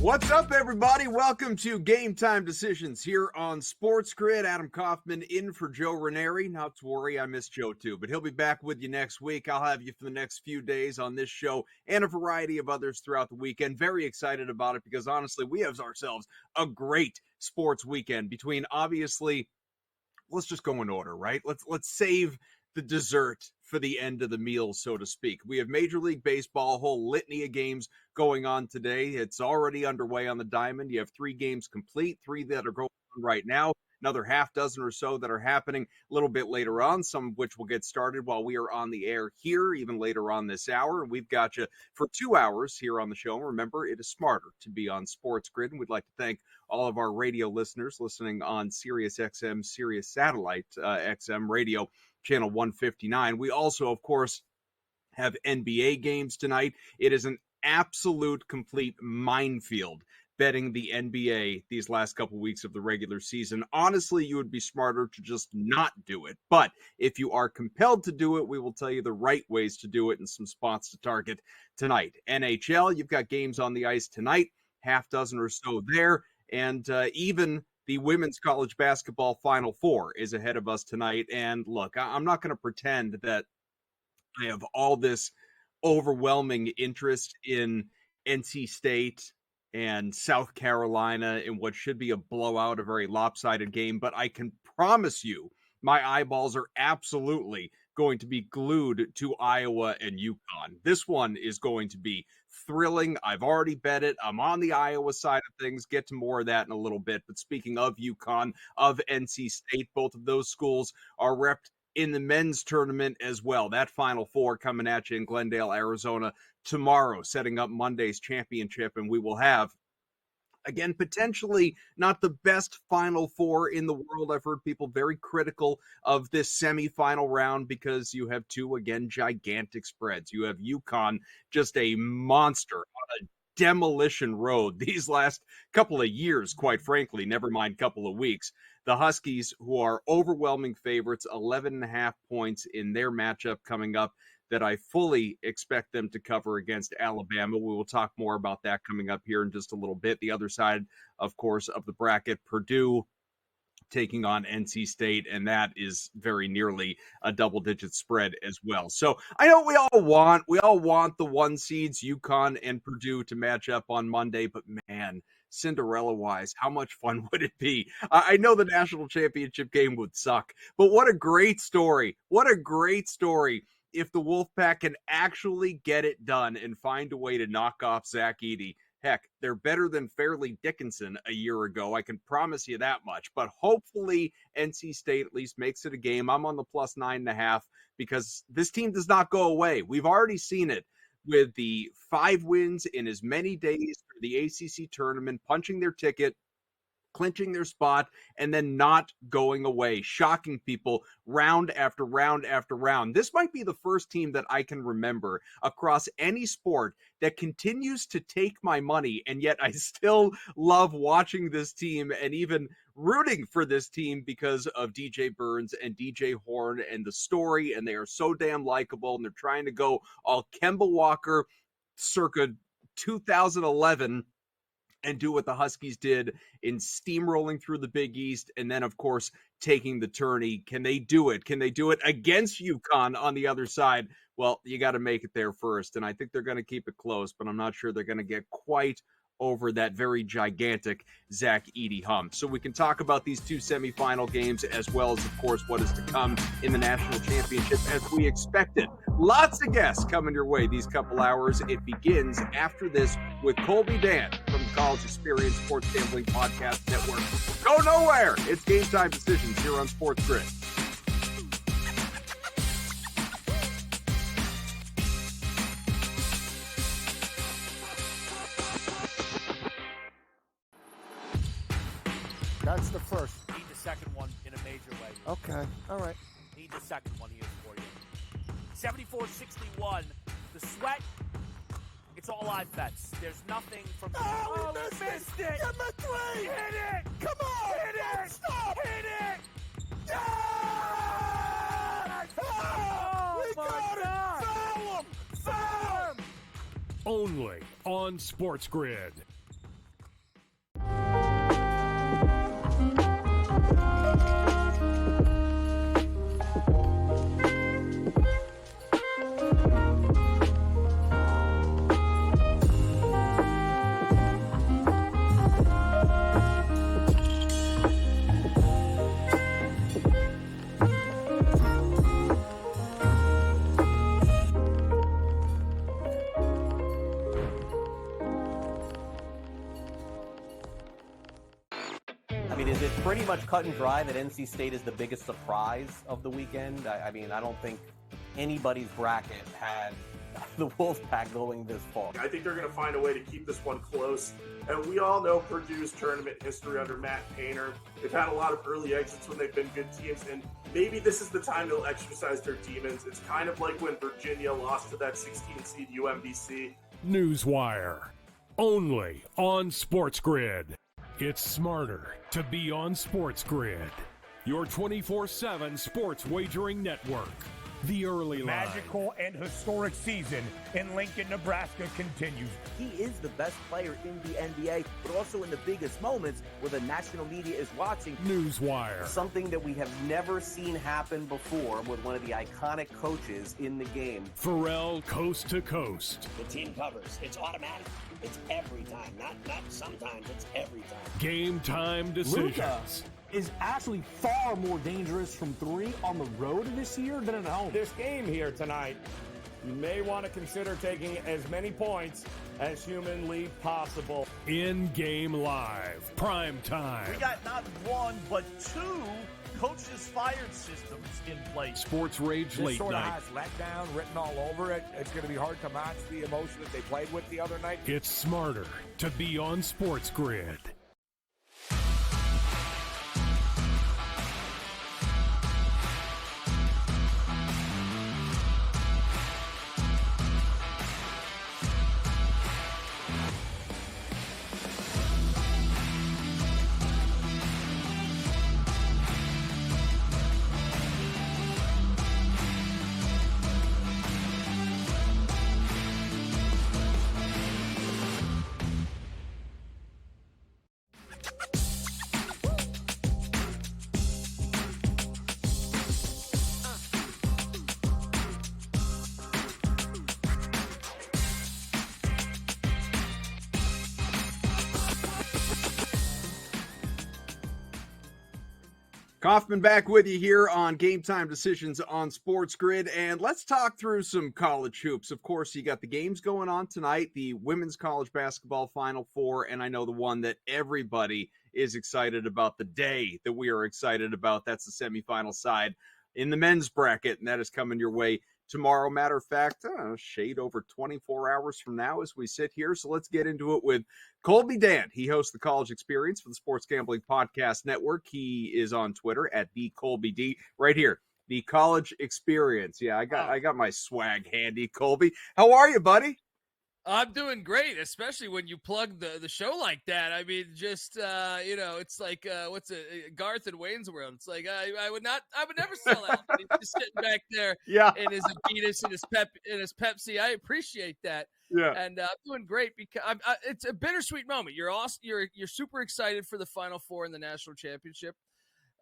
What's up, everybody? Welcome to Game Time Decisions here on SportsGrid. Adam Kaufman in for Joe Ranieri. Not to worry, I miss Joe too, but he'll be back with you next week. I'll have you for the next few days on this show and a variety of others throughout the weekend. Very excited about it because honestly, we have ourselves a great sports weekend between obviously, let's just go in order, right? Let's save the dessert for the end of the meal, so to speak. We have Major League Baseball, a whole litany of games going on today. It's already underway on the diamond. You have 3 games complete, 3 that are going on right now, another half dozen or so that are happening a little bit later on, some of which will get started while we are on the air here, even later on this hour. And we've got you for 2 hours here on the show. Remember, it is smarter to be on SportsGrid, and we'd like to thank all of our radio listeners listening on Sirius XM, Sirius Satellite XM Radio, channel 159. We also, of course, have NBA games tonight. It is an absolute complete minefield betting the NBA these last couple weeks of the regular season. Honestly, you would be smarter to just not do it. But if you are compelled to do it, we will tell you the right ways to do it and some spots to target tonight. NHL, you've got games on the ice tonight, half dozen or so there. And even the women's college basketball Final Four is ahead of us tonight. And look, I'm not going to pretend that I have all this overwhelming interest in NC State and South Carolina in what should be a blowout, a very lopsided game. But I can promise you my eyeballs are absolutely going to be glued to Iowa and UConn. This one is going to be thrilling. I've already bet it. I'm on the Iowa side of things. Get to more of that in a little bit. But speaking of UConn, of NC State, both of those schools are repped in the men's tournament as well. That Final Four coming at you in Glendale, Arizona tomorrow, setting up Monday's championship. And we will have, again, potentially not the best Final Four in the world. I've heard people very critical of this semifinal round because you have 2, again, gigantic spreads. You have UConn, just a monster on a demolition road these last couple of years, quite frankly, never mind couple of weeks. The Huskies, who are overwhelming favorites, 11.5 points in their matchup coming up that I fully expect them to cover against Alabama. We will talk more about that coming up here in just a little bit. The other side, of course, of the bracket, Purdue taking on NC State, and that is very nearly a double-digit spread as well. So I know we all want the 1 seeds, UConn and Purdue, to match up on Monday, but man, Cinderella-wise, how much fun would it be? I know the national championship game would suck, but what a great story. What a great story if the Wolfpack can actually get it done and find a way to knock off Zach Edey. Heck, they're better than Fairleigh Dickinson a year ago. I can promise you that much. But hopefully NC State at least makes it a game. I'm on the plus 9.5 because this team does not go away. We've already seen it with the 5 wins in as many days for the ACC tournament, punching their ticket, clinching their spot, and then not going away, shocking people round after round after round. This might be the first team that I can remember across any sport that continues to take my money, and yet I still love watching this team and even rooting for this team because of DJ Burns and DJ Horn and the story, and they are so damn likable, and they're trying to go all Kemba Walker circa 2011 and do what the Huskies did in steamrolling through the Big East and then, of course, taking the tourney. Can they do it? Can they do it against UConn on the other side? Well, you got to make it there first, and I think they're going to keep it close, but I'm not sure they're going to get quite over that very gigantic Zach Edey hump. So we can talk about these 2 semifinal games as well as, of course, what is to come in the national championship as we expected. Lots of guests coming your way these couple hours. It begins after this with Colby Dan from the College Experience Sports Gambling Podcast Network. Go nowhere! It's Game Time Decisions here on SportsGrid. That's the first. Need the second one in a major way. Okay. All right. Need the second one here for you. 74-61. The sweat, it's all live bets. There's nothing from... Oh, we missed it! Give me 3! Hit it! Come on! Hit it! Stop! Hit it! Yes! Oh, We my got God! it! Foul him! Foul him! Only on SportsGrid. I mean, is it pretty much cut and dry that NC State is the biggest surprise of the weekend? I mean, I don't think anybody's bracket had the Wolfpack going this far. I think they're going to find a way to keep this one close. And we all know Purdue's tournament history under Matt Painter. They've had a lot of early exits when they've been good teams, and maybe this is the time they'll exercise their demons. It's kind of like when Virginia lost to that 16-seed UMBC. Newswire, only on SportsGrid. It's smarter to be on SportsGrid, your 24/7 sports wagering network. The early line. Magical and historic season in Lincoln, Nebraska continues. He is the best player in the NBA, but also in the biggest moments where the national media is watching. Newswire. Something that we have never seen happen before with one of the iconic coaches in the game. Pharrell coast to coast. The team covers. It's automatic. It's every time. Not sometimes. It's every time. Game time decisions. Luka is actually far more dangerous from three on the road this year than at home. This game here tonight, you may want to consider taking as many points as humanly possible. In-game live. Prime time. We got not one, but two coaches fired systems in place. Sports Rage This late sort of night. has letdown written all over it. It's going to be hard to match the emotion that they played with the other night. It's smarter to be on SportsGrid. Kaufman back with you here on Game Time Decisions on SportsGrid, and let's talk through some college hoops. Of course, you got the games going on tonight, the women's college basketball Final Four, and I know the one that everybody is excited about, the day that we are excited about. That's the semifinal side in the men's bracket, and that is coming your way tomorrow. Matter of fact, shade over 24 hours from now as we sit here. So let's get into it with Colby Dant. He hosts the College Experience for the Sports Gambling Podcast Network. He is on Twitter at @BColbyD. Right here, the College Experience. Yeah, I got my swag handy, Colby. How are you, buddy? I'm doing great, especially when you plug the show like that. I mean, just it's like what's it, Garth and Wayne's World. It's like I would never sell out. He's just sitting back there, in his Adidas and his Pepsi. I appreciate that. Yeah, and I'm doing great because it's a bittersweet moment. You're awesome. You're super excited for the Final Four in the national championship,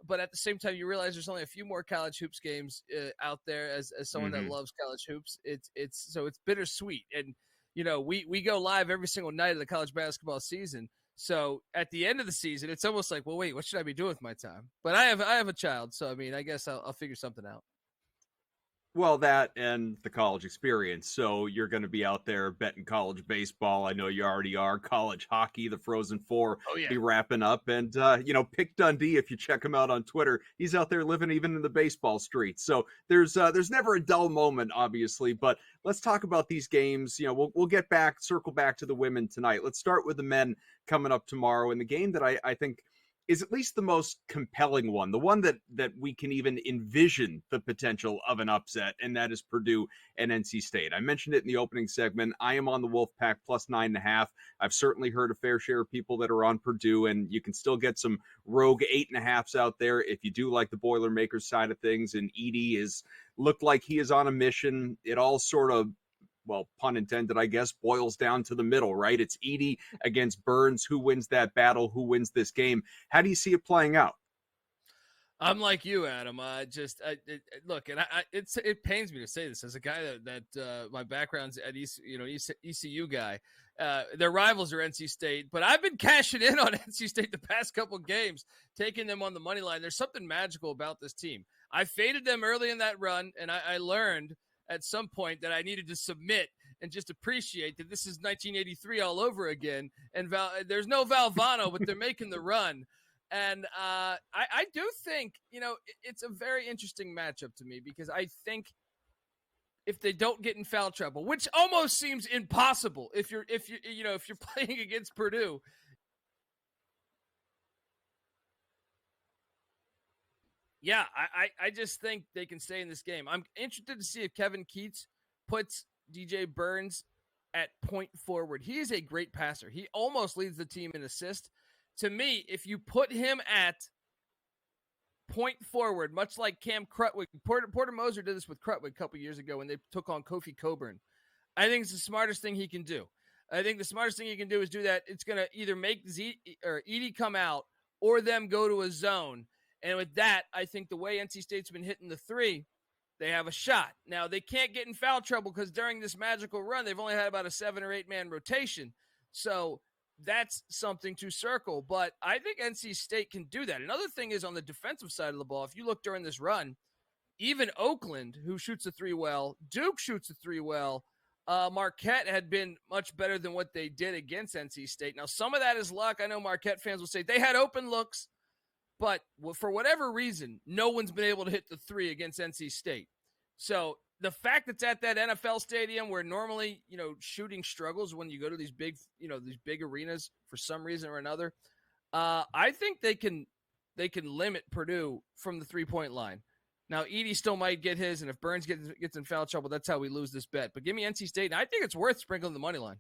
but at the same time, you realize there's only a few more college hoops games out there. As someone that loves college hoops, it's bittersweet. And we go live every single night of the college basketball season. So at the end of the season, it's almost like, well, wait, what should I be doing with my time? But I have a child, so I mean, I guess I'll figure something out. Well, that and the College Experience. So you're going to be out there betting college baseball. I know you already are. College hockey, the Frozen Four, be wrapping up. And, Pick Dundee, if you check him out on Twitter, he's out there living even in the baseball streets. So there's never a dull moment, obviously. But let's talk about these games. We'll circle back to the women tonight. Let's start with the men coming up tomorrow. And the game that I think is at least the most compelling one, the one that we can even envision the potential of an upset, and that is Purdue and NC State. I mentioned it in the opening segment. I am on the Wolfpack plus 9.5. I've certainly heard a fair share of people that are on Purdue, and you can still get some rogue 8.5s out there if you do like the Boilermakers side of things. And Edey looked like he is on a mission. It all sort of, well, pun intended, I guess, boils down to the middle, right? It's Edey against Burns. Who wins that battle? Who wins this game? How do you see it playing out? I'm like you, Adam. Look, and it pains me to say this as a guy that my background's at ECU guy. Their rivals are NC State, but I've been cashing in on NC State the past couple games, taking them on the money line. There's something magical about this team. I faded them early in that run, and I learned at some point that I needed to submit and just appreciate that this is 1983 all over again. And there's no Valvano, but they're making the run. And I do think, it's a very interesting matchup to me because I think if they don't get in foul trouble, which almost seems impossible if you're playing against Purdue. Yeah, I just think they can stay in this game. I'm interested to see if Kevin Keats puts DJ Burns at point forward. He is a great passer. He almost leads the team in assist. To me, if you put him at point forward, much like Cam Crutwig, Porter Moser did this with Crutwig a couple years ago when they took on Kofi Coburn. I think it's the smartest thing he can do. I think the smartest thing he can do is do that. It's going to either make Edey come out or them go to a zone. And with that, I think the way NC State's been hitting the three, they have a shot. Now, they can't get in foul trouble because during this magical run, they've only had about a 7 or 8 man rotation. So that's something to circle. But I think NC State can do that. Another thing is on the defensive side of the ball, if you look during this run, even Oakland, who shoots the three well, Duke shoots the three well, Marquette had been much better than what they did against NC State. Now, some of that is luck. I know Marquette fans will say they had open looks. But for whatever reason, no one's been able to hit the three against NC State. So the fact it's at that NFL stadium where normally, shooting struggles when you go to these big arenas for some reason or another, I think they can limit Purdue from the 3-point line. Now, Edey still might get his, and if Burns gets in foul trouble, that's how we lose this bet. But give me NC State, and I think it's worth sprinkling the money line.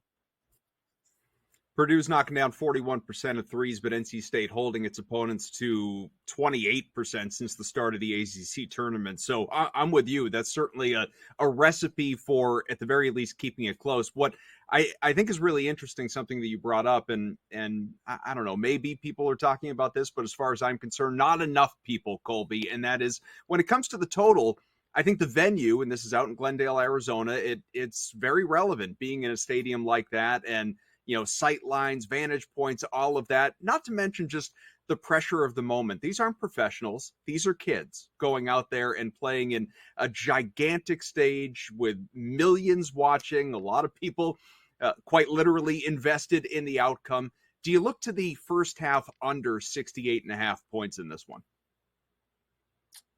Purdue's knocking down 41% of threes, but NC State holding its opponents to 28% since the start of the ACC tournament. So I'm with you. That's certainly a recipe for, at the very least, keeping it close. What I think is really interesting, something that you brought up, and I don't know, maybe people are talking about this, but as far as I'm concerned, not enough people, Colby, and that is when it comes to the total, I think the venue, and this is out in Glendale, Arizona, it's very relevant being in a stadium like that, and sight lines, vantage points, all of that, not to mention just the pressure of the moment. These aren't professionals. These are kids going out there and playing in a gigantic stage with millions watching, a lot of people quite literally invested in the outcome. Do you look to the first half under 68.5 points in this one?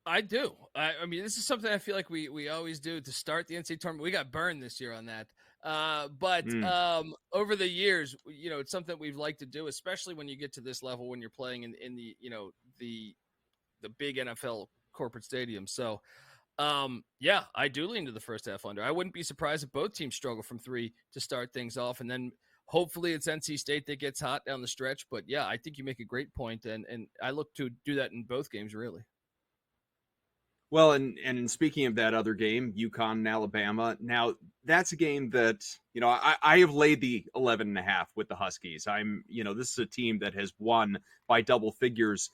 I do. I mean, this is something I feel like we always do to start the NCAA tournament. We got burned this year on that. But over the years, it's something we've liked to do, especially when you get to this level, when you're playing in the, the big NFL corporate stadium. So, yeah, I do lean to the first half under. I wouldn't be surprised if both teams struggle from three to start things off. And then hopefully it's NC State that gets hot down the stretch. But yeah, I think you make a great point, and I look to do that in both games, really. Well, and speaking of that other game, UConn and Alabama, now that's a game that, I have laid the 11.5 with the Huskies. This is a team that has won by double figures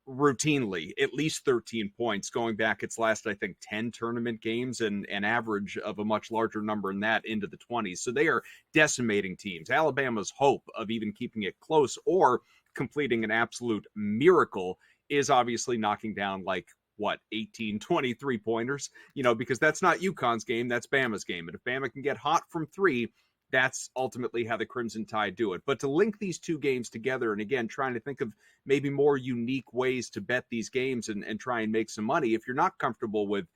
routinely, at least 13 points, going back its last, I think, 10 tournament games, and an average of a much larger number than that into the 20s. So they are decimating teams. Alabama's hope of even keeping it close or completing an absolute miracle is obviously knocking down 18, 23 pointers, because that's not UConn's game, that's Bama's game. And if Bama can get hot from three, that's ultimately how the Crimson Tide do it. But to link these two games together, and again, trying to think of maybe more unique ways to bet these games and try and make some money, if you're not comfortable with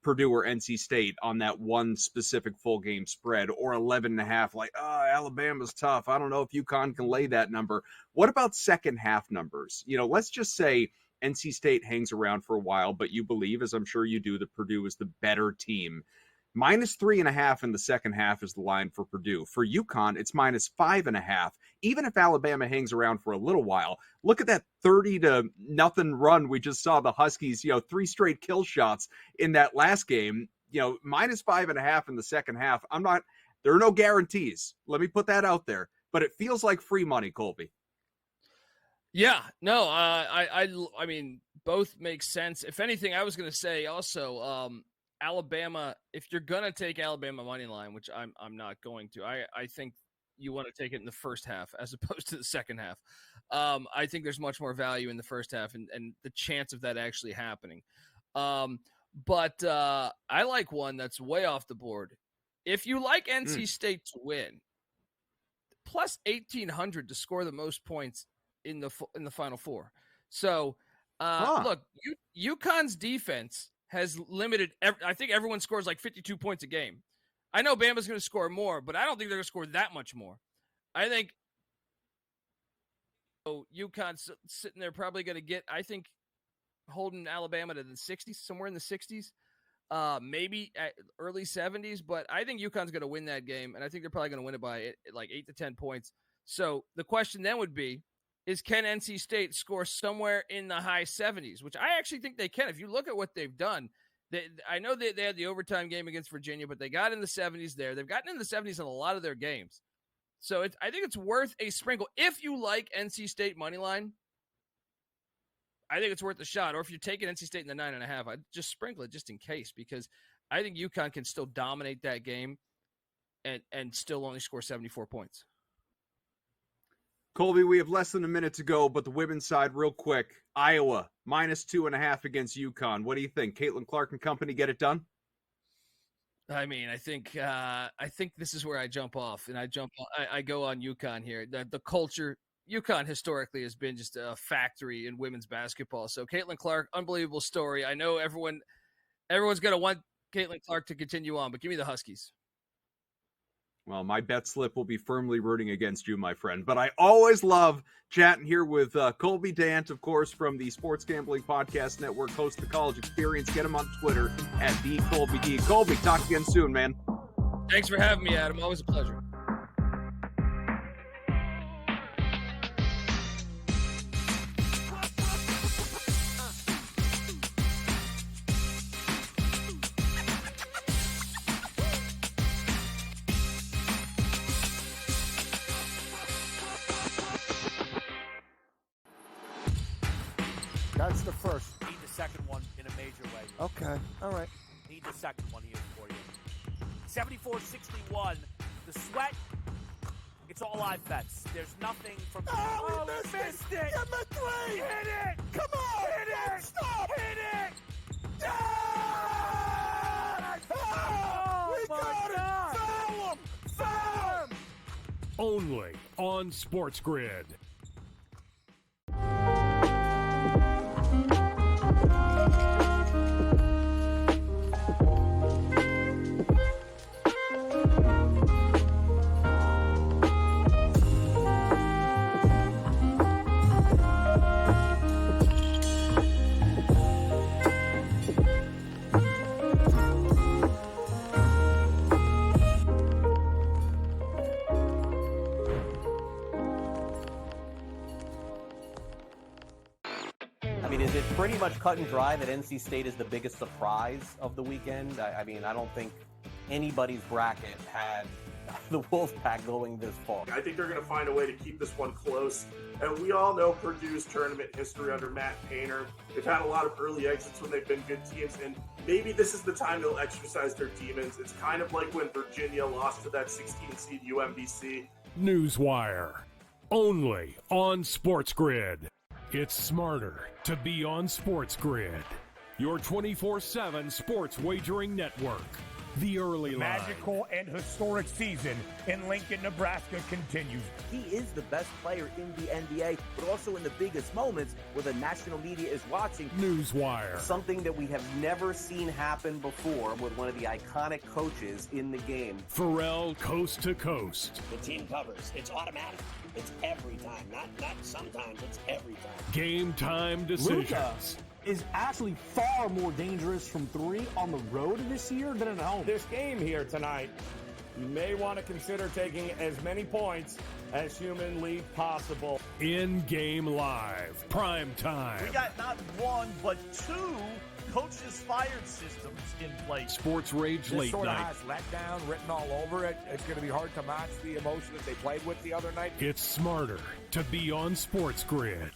Purdue or NC State on that one specific full game spread, or 11.5, Alabama's tough, I don't know if UConn can lay that number. What about second half numbers? Let's just say NC State hangs around for a while, but you believe, as I'm sure you do, that Purdue is the better team. -3.5 in the second half is the line for Purdue. For UConn, it's -5.5. Even if Alabama hangs around for a little while, look at that 30-0 run we just saw the Huskies, 3 straight kill shots in that last game. -5.5 in the second half. There are no guarantees. Let me put that out there, but it feels like free money, Colby. Yeah, no, I mean, both make sense. If anything, I was going to say also, Alabama, if you're going to take Alabama money line, which I'm not going to, I think you want to take it in the first half as opposed to the second half. I think there's much more value in the first half and the chance of that actually happening. But I like one that's way off the board. If you like NC State to win, plus 1,800 to score the most points in the Final Four. So, look, UConn's defense has limited. I think everyone scores like 52 points a game. I know Bama's going to score more, but I don't think they're going to score that much more. I think UConn's sitting there probably going to get, I think, holding Alabama to the 60s, somewhere in the 60s, maybe at early 70s. But I think UConn's going to win that game, and I think they're probably going to win it by like 8 to 10 points. So the question then would be, can NC State score somewhere in the high 70s, which I actually think they can. If you look at what they've done, I know they had the overtime game against Virginia, but they got in the 70s there. They've gotten in the 70s in a lot of their games. So I think it's worth a sprinkle. If you like NC State money line, I think it's worth a shot. Or if you're taking NC State in the 9.5, I'd just sprinkle it just in case, because I think UConn can still dominate that game and still only score 74 points. Colby, we have less than a minute to go, but the women's side, real quick. Iowa, -2.5 against UConn. What do you think? Caitlin Clark and company get it done? I mean, I think this is where I jump off, and I go on UConn here. The culture, UConn historically has been just a factory in women's basketball. So Caitlin Clark, unbelievable story. I know everyone's going to want Caitlin Clark to continue on, but give me the Huskies. Well, my bet slip will be firmly rooting against you, my friend. But I always love chatting here with Colby Dant, of course, from the Sports Gambling Podcast Network, host of the College Experience. Get him on Twitter at @TheColbyD. Colby, talk again soon, man. Thanks for having me, Adam. Always a pleasure. That's the first. Need the second one in a major way. Okay, all right. Need the second one here for you. 74-61. The sweat, it's all live bets. There's nothing from... Oh, we missed it! Get my three! Hit it! Come on! Hit it! Stop! Hit it! Yes! Oh, We got it! Foul him! Foul him! Only on SportsGrid. Is it pretty much cut and dry that NC State is the biggest surprise of the weekend? I mean, I don't think anybody's bracket had the Wolfpack going this far. I think they're going to find a way to keep this one close. And we all know Purdue's tournament history under Matt Painter. They've had a lot of early exits when they've been good teams, and maybe this is the time they'll exercise their demons. It's kind of like when Virginia lost to that 16-seed UMBC. Newswire. Only on SportsGrid. It's smarter to be on SportsGrid. Your 24/7 sports wagering network. The early line. Magical and historic season in Lincoln, Nebraska continues. He is the best player in the NBA, but also in the biggest moments where the national media is watching. Newswire. Something that we have never seen happen before with one of the iconic coaches in the game. Pharrell coast to coast. The team covers. It's automatic. It's every time. Not sometimes. It's every time. Game time decisions. Luka is actually far more dangerous from three on the road this year than at home. This game here tonight, you may want to consider taking as many points as humanly possible. In-game live. Prime time. We got not one, but two coaches fired systems in place. Sports Rage This Late sort of Night. has letdown written all over it. It's going to be hard to match the emotion that they played with the other night. It's smarter to be on SportsGrid.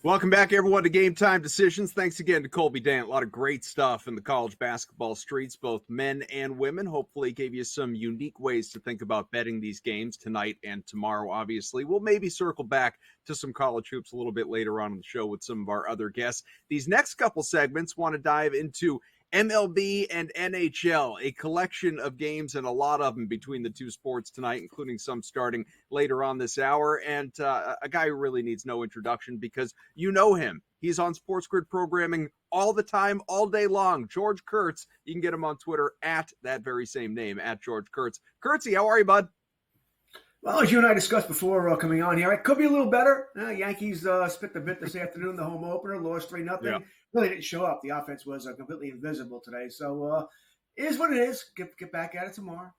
Welcome back, everyone, to Game Time Decisions. Thanks again to Colby Dant. A lot of great stuff in the college basketball streets, both men and women. Hopefully gave you some unique ways to think about betting these games tonight and tomorrow, obviously. We'll maybe circle back to some college hoops a little bit later on in the show with some of our other guests. These next couple segments want to dive into MLB and NHL, a collection of games and a lot of them between the two sports tonight, including some starting later on this hour. And a guy who really needs no introduction because you know him. He's on SportsGrid programming all the time, all day long. George Kurtz. You can get him on Twitter at that very same name, at George Kurtz. Kurtzy, how are you, bud? Well, as you and I discussed before coming on here, it could be a little better. Yankees spit the bit this afternoon, the home opener, lost 3-0. Yeah. Really didn't show up. The offense was completely invisible today. So it is what it is. Get back at it tomorrow.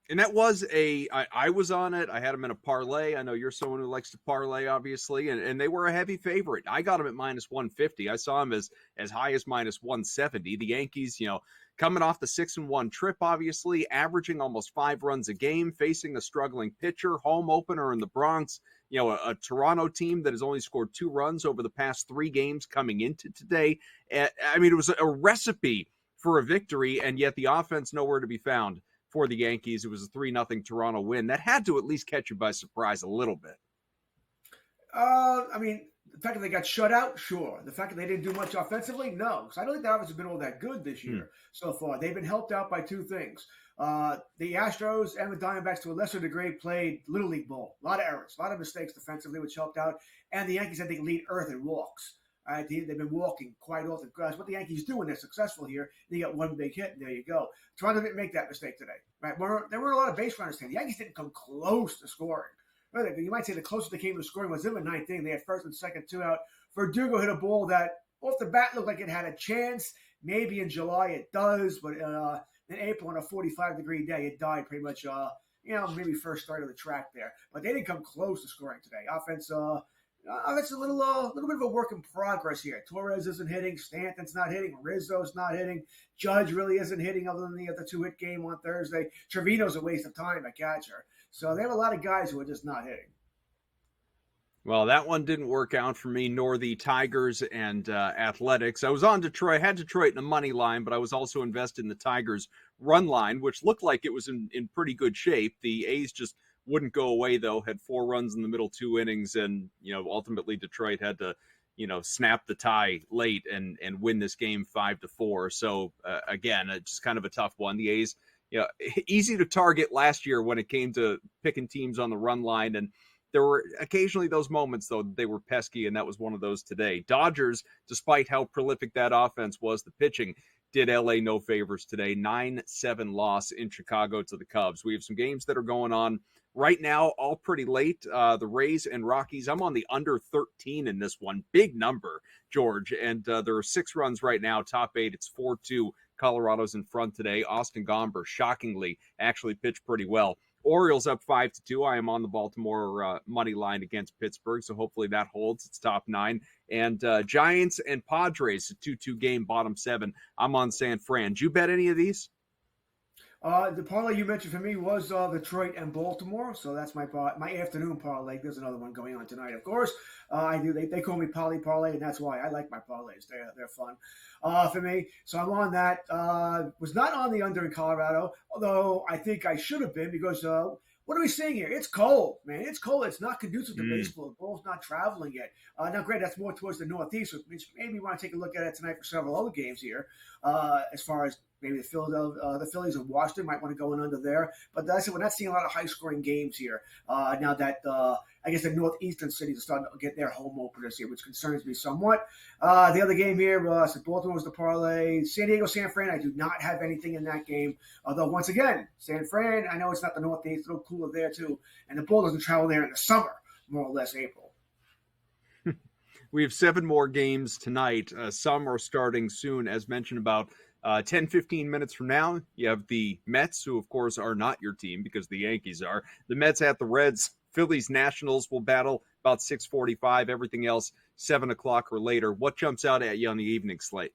And that was I was on it. I had them in a parlay. I know you're someone who likes to parlay, obviously, and they were a heavy favorite. I got them at minus 150. I saw them as high as minus 170. The Yankees, coming off the 6-1 trip, obviously, averaging almost 5 runs a game, facing a struggling pitcher, home opener in the Bronx. A Toronto team that has only scored 2 runs over the past 3 games coming into today. I mean, it was a recipe for a victory, and yet the offense nowhere to be found for the Yankees. It was a 3-0 Toronto win. That had to at least catch you by surprise a little bit. I mean, the fact that they got shut out, sure. The fact that they didn't do much offensively, no. Because I don't think the offense has been all that good this year so far. They've been helped out by 2 things. The Astros and the Diamondbacks, to a lesser degree, played Little League ball. A lot of errors, a lot of mistakes defensively, which helped out. And the Yankees, I think, lead Earth in walks. They've been walking quite often. That's what the Yankees do when they're successful here. They got 1 big hit, and there you go. Toronto didn't make that mistake today. Right? There were a lot of base runners today. The Yankees didn't come close to scoring. Right? You might say the closest they came to scoring was in the 9th inning. They had first and second 2 out. Verdugo hit a ball that off the bat looked like it had a chance. Maybe in July it does, but in April on a 45-degree day, it died pretty much, maybe first start of the track there. But they didn't come close to scoring today. Offense, that's a little bit of a work in progress here. Torres isn't hitting. Stanton's not hitting. Rizzo's not hitting. Judge really isn't hitting other than the 2-hit game on Thursday. Trevino's a waste of time at catcher. So they have a lot of guys who are just not hitting. Well, that one didn't work out for me, nor the Tigers and Athletics. I was on Detroit, had Detroit in the money line, but I was also invested in the Tigers run line, which looked like it was in pretty good shape. The A's just wouldn't go away, though, had 4 runs in the middle 2 innings, and, ultimately Detroit had to, snap the tie late and win this game 5-4. So, again, it's just kind of a tough one. The A's, easy to target last year when it came to picking teams on the run line, and there were occasionally those moments, though, they were pesky, and that was one of those today. Dodgers, despite how prolific that offense was, the pitching did LA no favors today. 9-7 loss in Chicago to the Cubs. We have some games that are going on right now, all pretty late. The Rays and Rockies, I'm on the under 13 in this one. Big number, George. And there are 6 runs right now, top 8. It's 4-2. Colorado's in front today. Austin Gomber, shockingly, actually pitched pretty well. Orioles up 5-2. I am on the Baltimore money line against Pittsburgh, so hopefully that holds. It's top 9. And Giants and Padres, a 2-2 game, bottom 7. I'm on San Fran. Did you bet any of these? The parlay you mentioned for me was Detroit and Baltimore, so that's my afternoon parlay. There's another one going on tonight, of course. I do. They call me Poly Parlay, and that's why I like my parlays. They're fun for me. So I'm on that. Was not on the under in Colorado, although I think I should have been because what are we seeing here? It's cold, man. It's cold. It's not conducive to baseball. The ball's not traveling yet. Now, great, that's more towards the Northeast, which maybe you want to take a look at it tonight for several other games here as far as maybe the Phillies and Washington might want to go in under there. But I said we're not seeing a lot of high-scoring games here now that I guess the northeastern cities are starting to get their home openers here, which concerns me somewhat. The other game here, Baltimore was the parlay. San Diego, San Fran, I do not have anything in that game. Although, once again, San Fran, I know it's not the northeast, a little cooler there too. And the ball doesn't travel there in the summer, more or less April. We have 7 more games tonight. Some are starting soon, as mentioned, about 10, 15 minutes from now. You have the Mets, who, of course, are not your team because the Yankees are. The Mets at the Reds. Phillies Nationals will battle about 6:45. Everything else, 7 o'clock or later. What jumps out at you on the evening slate?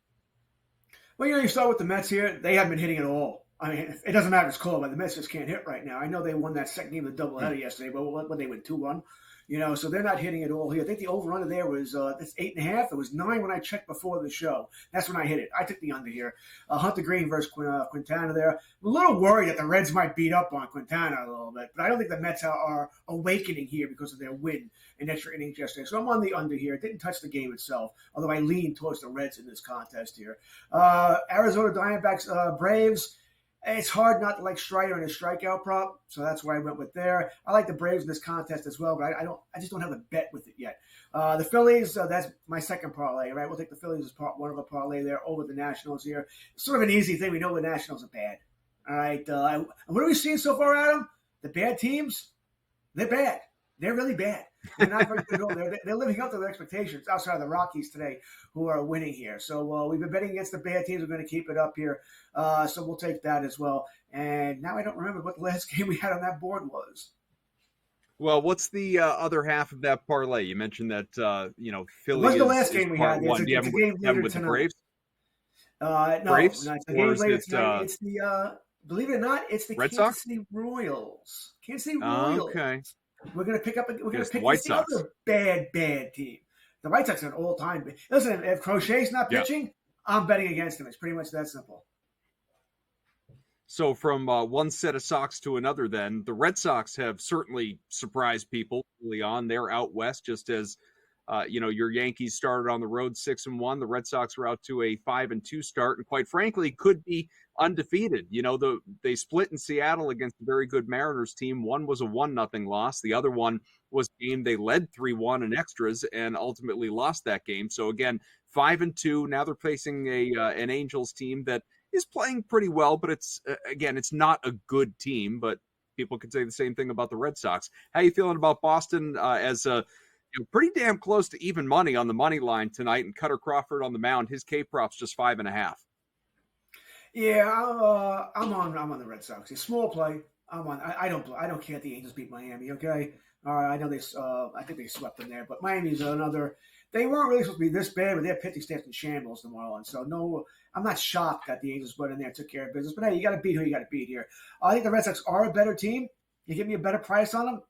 Well, you start with the Mets here. They haven't been hitting at all. I mean, it doesn't matter if it's cold, but the Mets just can't hit right now. I know they won that second game of the doubleheader yesterday, but what they win 2-1. So they're not hitting it all here. I think the over-under there was it's 8.5. It was 9 when I checked before the show. That's when I hit it. I took the under here. Hunter Green versus Quintana there. I'm a little worried that the Reds might beat up on Quintana a little bit, but I don't think the Mets are awakening here because of their win in extra innings yesterday. So I'm on the under here. It didn't touch the game itself, although I lean towards the Reds in this contest here. Arizona Diamondbacks, Braves. It's hard not to like Strider and his strikeout prop, so that's where I went with there. I like the Braves in this contest as well, but I just don't have a bet with it yet. The Phillies, that's my second parlay, right? We'll take the Phillies as part one of a parlay there over the Nationals here. It's sort of an easy thing. We know the Nationals are bad. All right. What are we seeing so far, Adam? The bad teams, they're bad. They're really bad. They're not very good. They're living up to their expectations outside of the Rockies today, who are winning here. So we've been betting against the bad teams. We're going to keep it up here. So we'll take that as well. And now I don't remember what the last game we had on that board was. Well, what's the other half of that parlay? You mentioned that, Philly What's the last game we had? One. It's a game later with tonight. The Braves? No, Braves? No, it's a game later tonight. It's believe it or not, it's the Red Kansas Sox? City Royals. Kansas City Royals. Okay. We're going to pick the White the Sox. other bad team. The White Sox are an all-time. Listen, if Crochet's not pitching, I'm betting against him. It's pretty much that simple. So from one set of Sox to another, then the Red Sox have certainly surprised people early on. They're out west, just as your Yankees started on the road 6-1. The Red Sox were out to a 5-2 start, and quite frankly, could be undefeated. They split in Seattle against a very good Mariners team. One was a 1-0 loss. The other one was a game they led 3-1 in extras and ultimately lost that game. So again, 5-2. Now they're facing an Angels team that is playing pretty well, but it's not a good team. But people could say the same thing about the Red Sox. How you feeling about Boston as a pretty damn close to even money on the money line tonight, and Cutter Crawford on the mound? His K prop's just 5.5. Yeah, I'm on the Red Sox. It's small play. I don't care if the Angels beat Miami. Okay, all right. I know I think they swept them there, but Miami's another. They weren't really supposed to be this bad, but their pitching staff's in shambles, the Marlins. So no, I'm not shocked that the Angels went in there and took care of business. But hey, you got to beat who you got to beat here. I think the Red Sox are a better team. You give me a better price on them,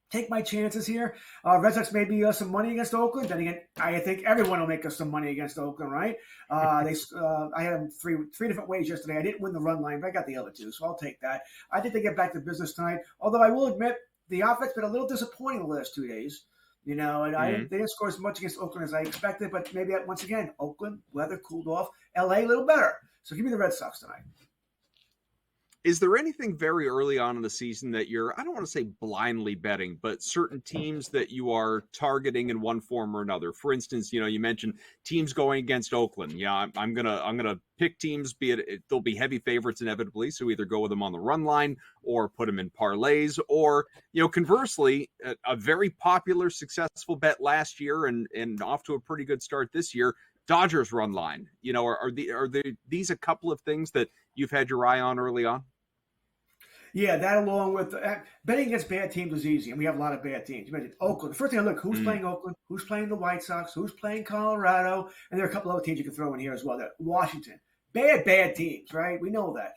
take my chances here. Red Sox maybe some money against Oakland. Then again, I think everyone will make us some money against Oakland, right? I had them three different ways yesterday. I didn't win the run line, but I got the other two, so I'll take that. I think they get back to business tonight. Although I will admit the offense been a little disappointing the last 2 days. And they didn't score as much against Oakland as I expected, but maybe once again, Oakland, weather cooled off. LA, a little better. So give me the Red Sox tonight. Is there anything very early on in the season that you're, I don't want to say blindly betting, but certain teams that you are targeting in one form or another? For instance, you mentioned teams going against Oakland. Yeah, I'm gonna pick teams, be it they'll be heavy favorites inevitably, so either go with them on the run line or put them in parlays, or conversely, a very popular, successful bet last year and off to a pretty good start this year, Dodgers run line. Are these a couple of things that you've had your eye on early on? Yeah, that along with betting against bad teams is easy, and we have a lot of bad teams. You mentioned Oakland. The first thing I look, who's playing Oakland, who's playing the White Sox, who's playing Colorado, and there are a couple other teams you can throw in here as well. Washington. Bad teams, right? We know that.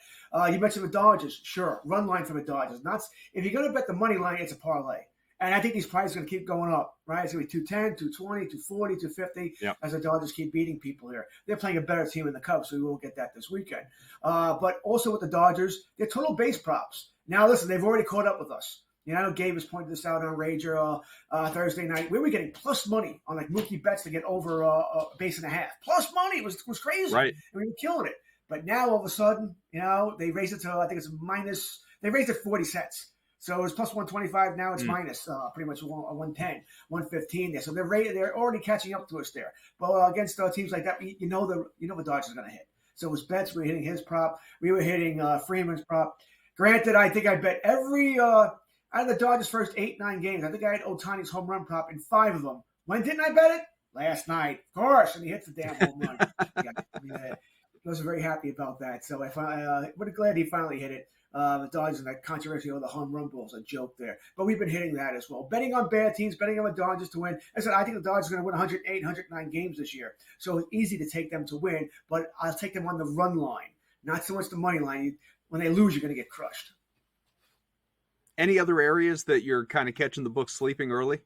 You mentioned the Dodgers. Sure, run line for the Dodgers. If you're going to bet the money line, it's a parlay. And I think these prices are going to keep going up, right? It's going to be 210, 220, 240, 250 as the Dodgers keep beating people here. They're playing a better team in the Cubs, so we won't get that this weekend. But also with the Dodgers, they're total base props. Now, listen, they've already caught up with us. I know Gabe has pointed this out on Rager Thursday night. We were getting plus money on like Mookie Betts to get over a base and a half. Plus money was crazy. Right. And we were killing it. But now all of a sudden, they raised it to, I think it's minus, they raised it 40 cents. So it was plus 125. Now it's minus pretty much 110, 115 there. So they're already catching up to us there. But against teams like that, you know the Dodgers are going to hit. So it was Betts. We were hitting his prop. We were hitting Freeman's prop. Granted, I think I bet every out of the Dodgers' first 8-9 games, I think I had Ohtani's home run prop in 5 of them. When didn't I bet it? Last night, of course, and he hits the damn home run. I was very happy about that. So we're glad he finally hit it. The Dodgers and that controversy over the home run ball is a joke there. But we've been hitting that as well. Betting on bad teams, betting on the Dodgers to win. I said, I think the Dodgers are going to win 108, 109 games this year. So it's easy to take them to win, but I'll take them on the run line, not so much the money line. When they lose, you're going to get crushed. Any other areas that you're kind of catching the book sleeping early?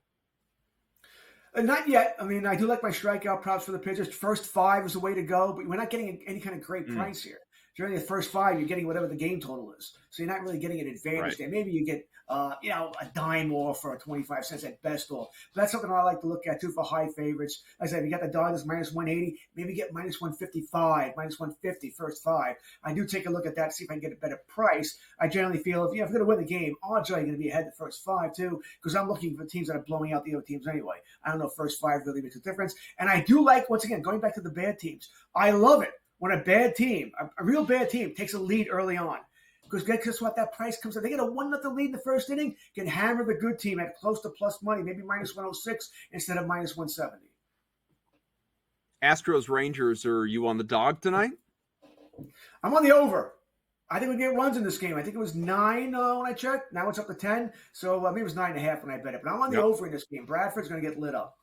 Not yet. I mean, I do like my strikeout props for the pitchers. First five is the way to go, but we're not getting any kind of great price here. During the first five, you're getting whatever the game total is. So you're not really getting an advantage there. Maybe you get, a dime off or 25 cents at best off. But that's something I like to look at, too, for high favorites. Like I said, if you got the Dodgers minus 180, maybe get minus 155, minus 150 first five. I do take a look at that, see if I can get a better price. I generally feel if you're going to win the game, odds are you're going to be ahead the first five, too, because I'm looking for teams that are blowing out the other teams anyway. I don't know if first five really makes a difference. And I do like, once again, going back to the bad teams, I love it when a bad team, a real bad team, takes a lead early on. Because guess what? That price comes out. They get a 1-0 lead in the first inning, can hammer the good team at close to plus money, maybe minus 106 instead of minus 170. Astros Rangers, are you on the dog tonight? I'm on the over. I think we get runs in this game. I think it was 9 when I checked. Now it's up to 10. So maybe it was 9.5 when I bet it. But I'm on the over in this game. Bradford's going to get lit up.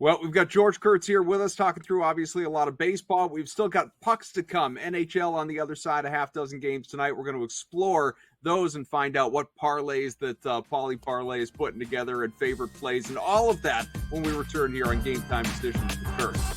Well, we've got George Kurtz here with us talking through, obviously, a lot of baseball. We've still got pucks to come. NHL on the other side, a half dozen games tonight. We're going to explore those and find out what parlays that Pauly Parlay is putting together and favorite plays and all of that when we return here on Game Time Decisions with Kurtz.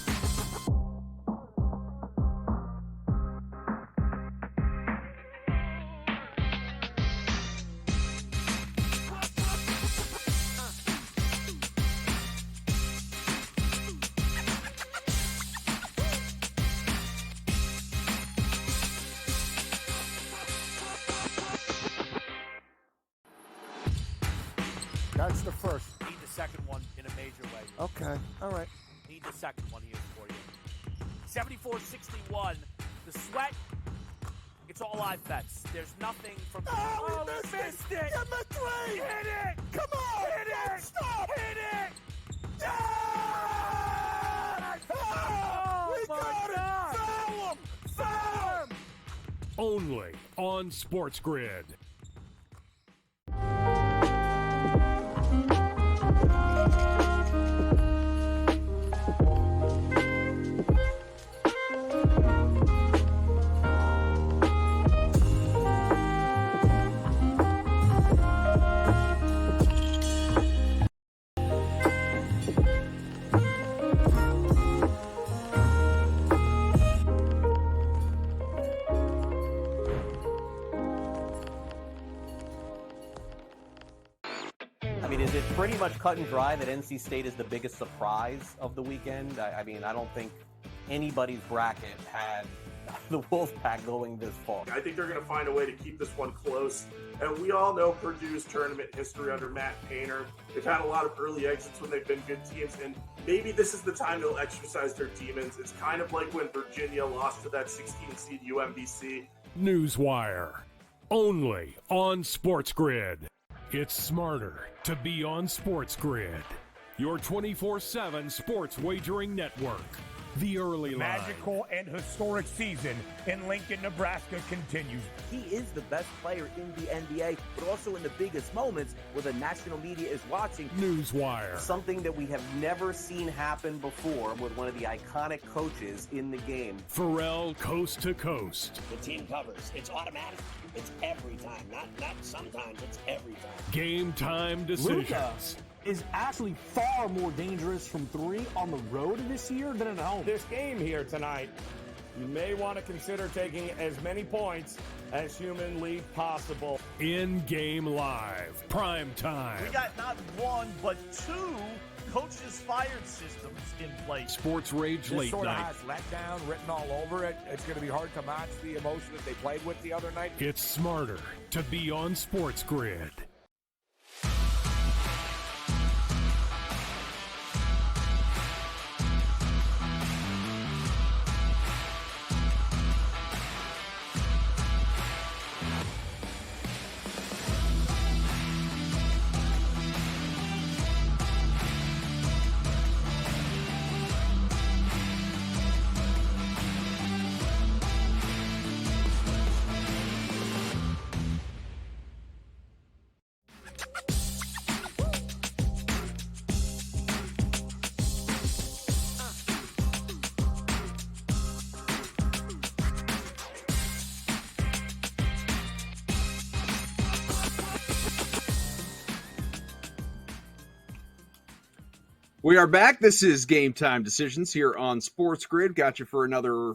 That's the first. Need the second one in a major way. Okay. All right. Need the second one here for you. 74-61. The sweat. It's all live bets. There's nothing from. Oh, we missed it. Get my three. Hit it. Come on. Hit it. Stop. Hit it. Yes! Oh, We got it. Foul him. Foul him. Only on SportsGrid. Is it pretty much cut and dry that NC State is the biggest surprise of the weekend? I don't think anybody's bracket had the Wolfpack going this far. I think they're going to find a way to keep this one close. And we all know Purdue's tournament history under Matt Painter. They've had a lot of early exits when they've been good teams, and maybe this is the time they'll exercise their demons. It's kind of like when Virginia lost to that 16-seed UMBC. Newswire. Only on SportsGrid. It's smarter to be on SportsGrid. Your 24/7 sports wagering network. The early line. Magical and historic season in Lincoln, Nebraska continues. He is the best player in the NBA, but also in the biggest moments where the national media is watching. Newswire. Something that we have never seen happen before with one of the iconic coaches in the game. Pharrell coast to coast. The team covers. It's automatic. It's every time. Not sometimes. It's every time. Game time decisions. Luka is actually far more dangerous from three on the road this year than at home. This game here tonight, you may want to consider taking as many points as humanly possible. In-game live. Prime time. We got not one, but two coaches fired systems in place. Sports Rage This Late sort of Night. has letdown written all over it. It's going to be hard to match the emotion that they played with the other night. It's smarter to be on SportsGrid. We are back. This is Game Time Decisions here on Sports Grid. Got you for another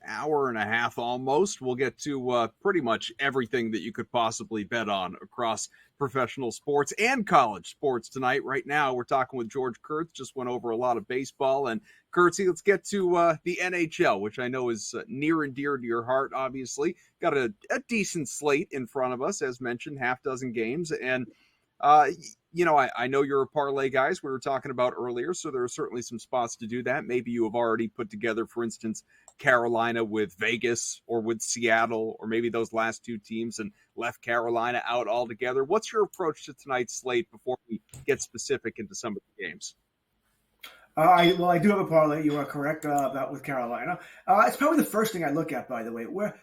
hour and a half almost. We'll get to pretty much everything that you could possibly bet on across professional sports and college sports tonight. Right now, we're talking with George Kurtz. Just went over a lot of baseball. And Kurtzy, let's get to the NHL, which I know is near and dear to your heart, obviously. Got a decent slate in front of us, as mentioned, half dozen games. And I know you're a parlay guy, as we were talking about earlier, so there are certainly some spots to do that. Maybe you have already put together, for instance, Carolina with Vegas or with Seattle, or maybe those last two teams and left Carolina out altogether. What's your approach to tonight's slate before we get specific into some of the games? I do have a parlay. You are correct about with Carolina. It's probably the first thing I look at, by the way. Where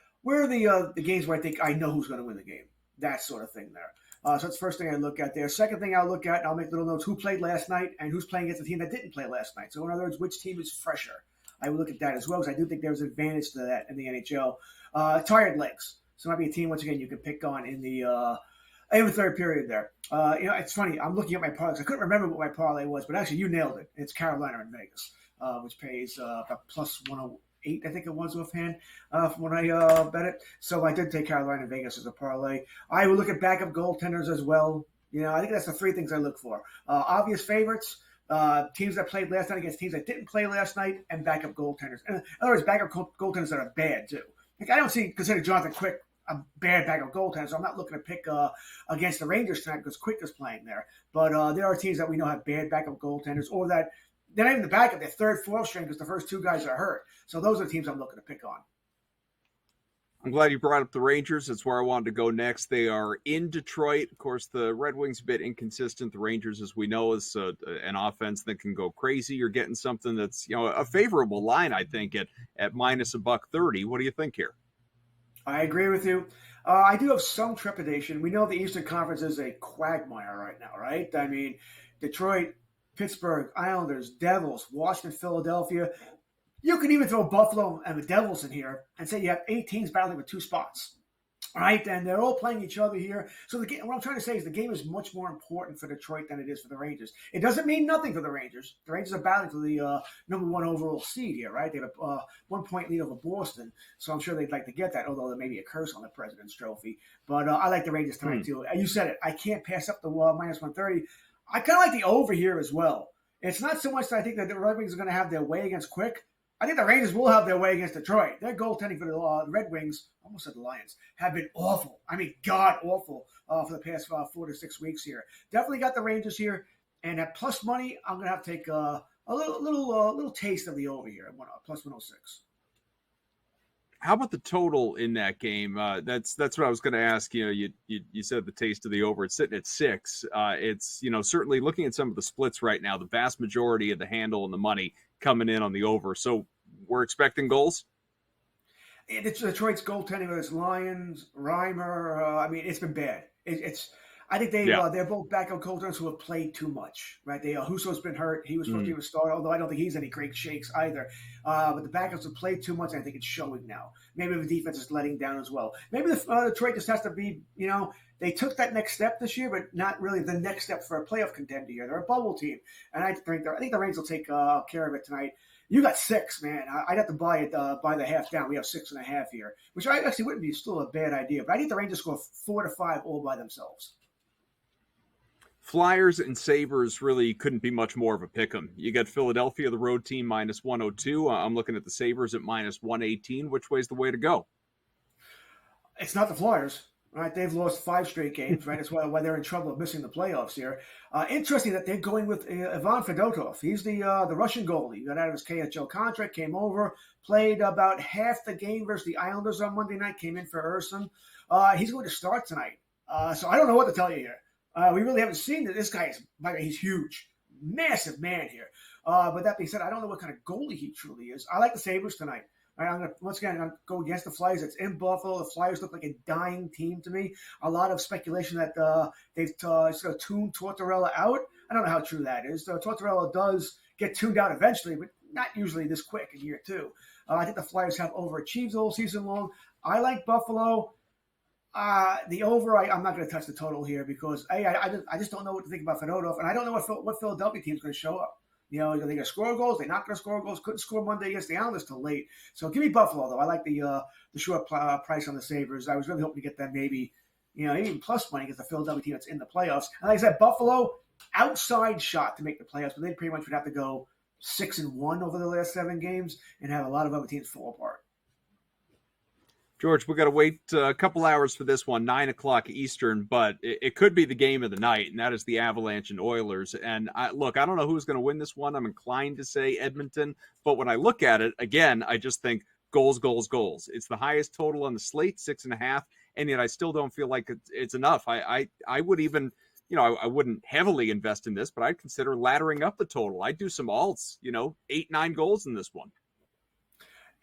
are the games where I think I know who's going to win the game? That sort of thing there. So that's the first thing I look at there. Second thing I'll look at, and I'll make little notes, who played last night and who's playing against the team that didn't play last night. So in other words, which team is fresher? I will look at that as well, because I do think there's an advantage to that in the NHL. Tired legs. So it might be a team, once again, you can pick on in the third period there. It's funny. I'm looking at my parlays. I couldn't remember what my parlay was, but actually you nailed it. It's Carolina and Vegas, which pays about plus 108, I think it was offhand, from when I bet it. So I did take Carolina and Vegas as a parlay. I will look at backup goaltenders as well. I think that's the three things I look for. Obvious favorites, teams that played last night against teams that didn't play last night, and backup goaltenders. And in other words, backup goaltenders that are bad too. Like I don't consider Jonathan Quick a bad backup goaltender, so I'm not looking to pick against the Rangers tonight because Quick is playing there. But there are teams that we know have bad backup goaltenders, or that they're not even the backup, they're third, fourth string because the first two guys are hurt. So those are the teams I'm looking to pick on. I'm glad you brought up the Rangers. That's where I wanted to go next. They are in Detroit. Of course, the Red Wings a bit inconsistent. The Rangers, as we know, is an offense that can go crazy. You're getting something that's a favorable line, I think, at minus $130. What do you think here? I agree with you. I do have some trepidation. We know the Eastern Conference is a quagmire right now, right? I mean, Detroit, Pittsburgh, Islanders, Devils, Washington, Philadelphia. You can even throw Buffalo and the Devils in here and say you have 8 teams battling with 2 spots, right? And they're all playing each other here. So the game, what I'm trying to say is the game is much more important for Detroit than it is for the Rangers. It doesn't mean nothing for the Rangers. The Rangers are battling for the number 1 overall seed here, right? They have a 1-point lead over Boston, so I'm sure they'd like to get that, although there may be a curse on the President's Trophy. But I like the Rangers tonight, too. You said it. I can't pass up the minus 130. I kind of like the over here as well. It's not so much that I think that the Red Wings are going to have their way against Quick. I think the Rangers will have their way against Detroit. Their goaltending for the Red Wings, almost said the Lions, have been awful. I mean, god-awful for the past 4 to 6 weeks here. Definitely got the Rangers here. And at plus money, I'm going to have to take a little taste of the over here at plus 106. How about the total in that game? That's what I was going to ask. You said the taste of the over. It's sitting at 6. It's certainly looking at some of the splits right now. The vast majority of the handle and the money coming in on the over. So we're expecting goals. And it's Detroit's goaltending with its Lions, Reimer. It's been bad. I think they're both backup goaltenders who have played too much, right? Husso's been hurt. He was supposed to be a starter, although I don't think he's any great shakes either. But the backups have played too much, and I think it's showing now. Maybe the defense is letting down as well. Maybe Detroit just has to be, they took that next step this year, but not really the next step for a playoff contender here. They're a bubble team, and I think the Rangers will take care of it tonight. You got 6, man. I'd have to buy it by the half down. We have 6.5 here, which I actually wouldn't be still a bad idea. But I think the Rangers score 4 to 5 all by themselves. Flyers and Sabres really couldn't be much more of a pick'em. You got Philadelphia, the road team, minus 102. I'm looking at the Sabres at minus 118. Which way's the way to go? It's not the Flyers, right? They've lost 5 straight games, right? That's why they're in trouble of missing the playoffs here. Interesting that they're going with Ivan Fedotov. He's the Russian goalie. He got out of his KHL contract, came over, played about half the game versus the Islanders on Monday night, came in for Urson. He's going to start tonight. So I don't know what to tell you here. We really haven't seen that. This guy he's huge, massive man here. But that being said, I don't know what kind of goalie he truly is. I like the Sabres tonight. Right, I'm gonna go against the Flyers. It's in Buffalo. The Flyers look like a dying team to me. A lot of speculation that they've sort of tuned Tortorella out. I don't know how true that is. Tortorella does get tuned out eventually, but not usually this quick in year 2. I think the Flyers have overachieved all season long. I like Buffalo. The over, I'm not going to touch the total here because I just don't know what to think about Fedotov, and I don't know what Philadelphia team is going to show up. You know, are they going to score goals? They're not going to score goals. Couldn't score Monday against the Islanders till late. So give me Buffalo, though. I like the short price on the Sabres. I was really hoping to get them maybe, you know, even plus money against the Philadelphia team that's in the playoffs. And like I said, Buffalo, outside shot to make the playoffs, but they pretty much would have to go 6-1 over the last 7 games and have a lot of other teams fall apart. George, we got to wait a couple hours for this one, 9 o'clock Eastern, but it could be the game of the night, and that is the Avalanche and Oilers. And I don't know who's going to win this one. I'm inclined to say Edmonton, but when I look at it, again, I just think goals, goals, goals. It's the highest total on the slate, 6.5, and yet I still don't feel like it's enough. I would even, you know, I wouldn't heavily invest in this, but I'd consider laddering up the total. I'd do some alts, 8-9 goals in this one.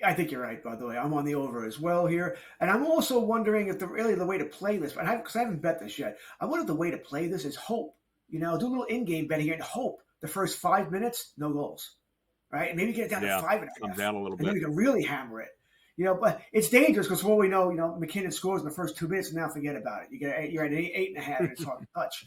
I think you're right, by the way. I'm on the over as well here. And I'm also wondering if the way to play this, because I haven't bet this yet, I wonder if the way to play this is hope. You know, do a little in-game betting here and hope the first 5 minutes, no goals. Right? And maybe get it down to 5.5. Come down a little bit. And then we can really hammer it. You know, but it's dangerous because for all we know, McKinnon scores in the first 2 minutes and now forget about it. You're at 8.5 and it's hard to touch.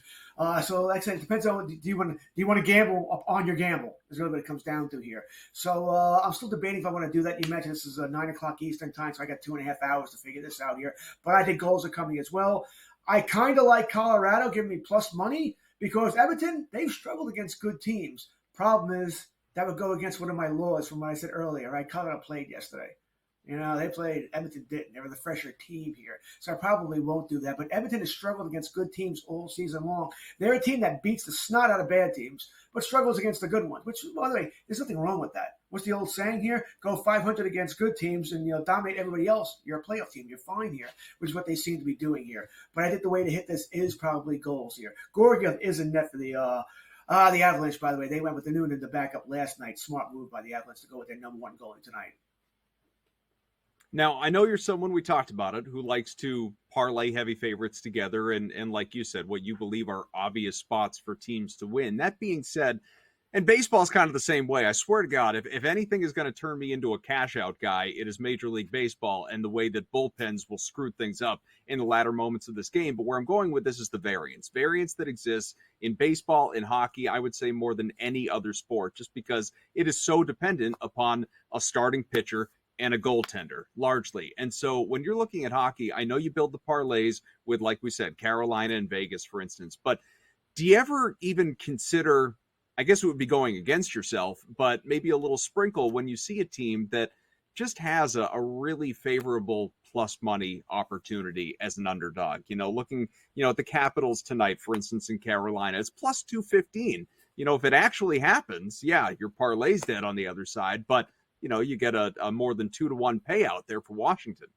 So like I said, it depends on do you want to gamble on your gamble is really what it comes down to here. So I'm still debating if I want to do that. You mentioned this is 9 o'clock Eastern time, so I got 2.5 hours to figure this out here. But I think goals are coming as well. I kind of like Colorado giving me plus money because Edmonton, they've struggled against good teams. Problem is that would go against one of my laws from what I said earlier. Right? Colorado played yesterday. You know, they played, Edmonton didn't. They were the fresher team here. So I probably won't do that. But Edmonton has struggled against good teams all season long. They're a team that beats the snot out of bad teams, but struggles against the good ones, which, by the way, there's nothing wrong with that. What's the old saying here? Go 500 against good teams and, dominate everybody else. You're a playoff team. You're fine here, which is what they seem to be doing here. But I think the way to hit this is probably goals here. Gorgiev is in net for the Avalanche, by the way. They went with the Noonan to back up last night. Smart move by the Avalanche to go with their number one goalie tonight. Now, I know you're someone, we talked about it, who likes to parlay heavy favorites together and like you said, what you believe are obvious spots for teams to win. That being said, and baseball's kind of the same way. I swear to God, if anything is going to turn me into a cash-out guy, it is Major League Baseball and the way that bullpens will screw things up in the latter moments of this game. But where I'm going with this is the variance that exists in baseball, in hockey, I would say more than any other sport, just because it is so dependent upon a starting pitcher and a goaltender, largely. And so when you're looking at hockey, I know you build the parlays with, like we said, Carolina and Vegas, for instance, but do you ever even consider, I guess it would be going against yourself, but maybe a little sprinkle when you see a team that just has a really favorable plus money opportunity as an underdog? Looking, at the Capitals tonight, for instance, in Carolina, it's plus 215. If it actually happens, yeah, your parlay's dead on the other side, but you get a more than 2-to-1 payout there for Washington.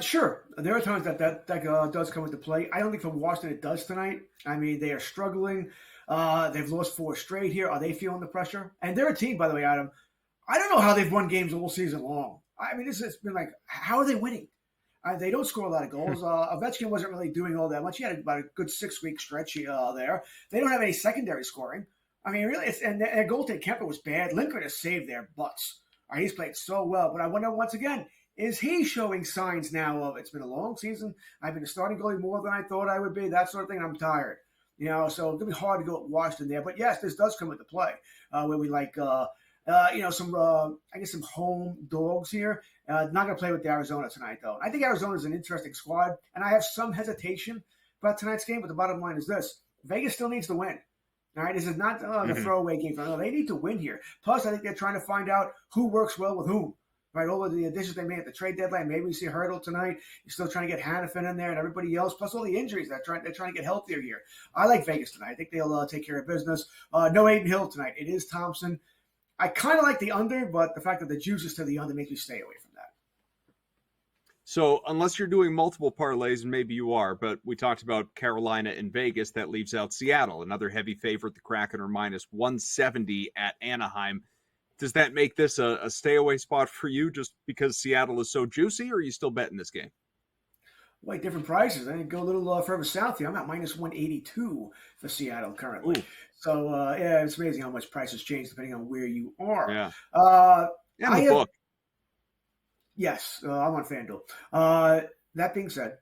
Sure. There are times that does come into play. I don't think for Washington it does tonight. I mean, they are struggling. They've lost 4 straight here. Are they feeling the pressure? And they're a team, by the way, Adam. I don't know how they've won games all season long. I mean, it's been like, how are they winning? They don't score a lot of goals. Ovechkin wasn't really doing all that much. He had about a good 6-week stretch there. They don't have any secondary scoring. I mean, really, and their goaltender Kemper was bad. Lindgren has saved their butts. He's played so well. But I wonder once again, is he showing signs now of it's been a long season? I've been a starting goalie more than I thought I would be. That sort of thing. I'm tired. So it's going to be hard to go at Washington there. But yes, this does come into play where we like, some home dogs here. Not going to play with Arizona tonight, though. I think Arizona is an interesting squad, and I have some hesitation about tonight's game. But the bottom line is this: Vegas still needs to win. All right, this is not a throwaway game for them. No, they need to win here. Plus, I think they're trying to find out who works well with whom. Right, all of the additions they made at the trade deadline. Maybe we see Hurdle tonight. You're still trying to get Hannafin in there and everybody else. Plus all the injuries they're trying to get healthier here. I like Vegas tonight. I think they'll take care of business. No Aiden Hill tonight. It is Thompson. I kind of like the under, but the fact that the juice is to the under makes me stay away from that. So unless you're doing multiple parlays, and maybe you are, but we talked about Carolina and Vegas, that leaves out Seattle, another heavy favorite. The Kraken are minus 170 at Anaheim. Does that make this a stay away spot for you just because Seattle is so juicy, or are you still betting this game? Wait, different prices. I go a little further south here. I'm at minus 182 for Seattle currently. Ooh. So, it's amazing how much prices change depending on where you are. Yeah. And the book. Yes, I'm on FanDuel. That being said,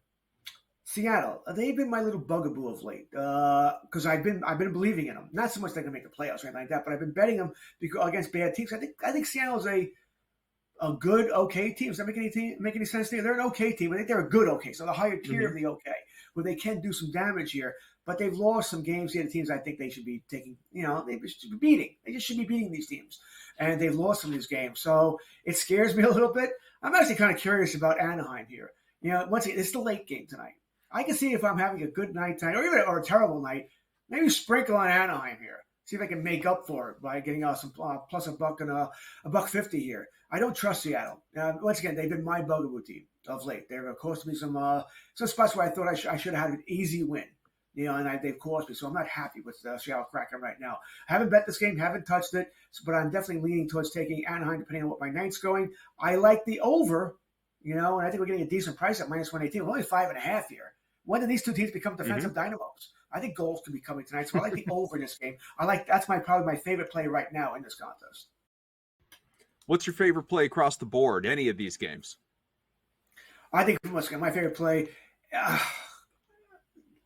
Seattle, they've been my little bugaboo of late because I've been believing in them. Not so much they're going to make the playoffs or anything like that, but I've been betting them against bad teams. I think Seattle's a good, okay team. Does that make any sense to you? They're an okay team. I think they're a good okay, so the higher tier of the okay, where they can do some damage here. But they've lost some games here to teams I think they should be taking, they should be beating. They just should be beating these teams. And they've lost some of these games. So it scares me a little bit. I'm actually kind of curious about Anaheim here. Once again, it's the late game tonight. I can see if I'm having a good night tonight or a terrible night, maybe sprinkle on Anaheim here. See if I can make up for it by getting some plus $1 and $1.50 here. I don't trust Seattle. Once again, they've been my bugaboo team of late. They've cost me some spots where I thought I should have had an easy win. And they've cost me, so I'm not happy with Seattle Kraken right now. I haven't bet this game, haven't touched it, but I'm definitely leaning towards taking Anaheim depending on what my night's going. I like the over, and I think we're getting a decent price at minus 118. We're only 5.5 here. When do these two teams become defensive dynamos? I think goals could be coming tonight, so I like the over in this game. That's probably my favorite play right now in this contest. What's your favorite play across the board? Any of these games? I think my favorite play.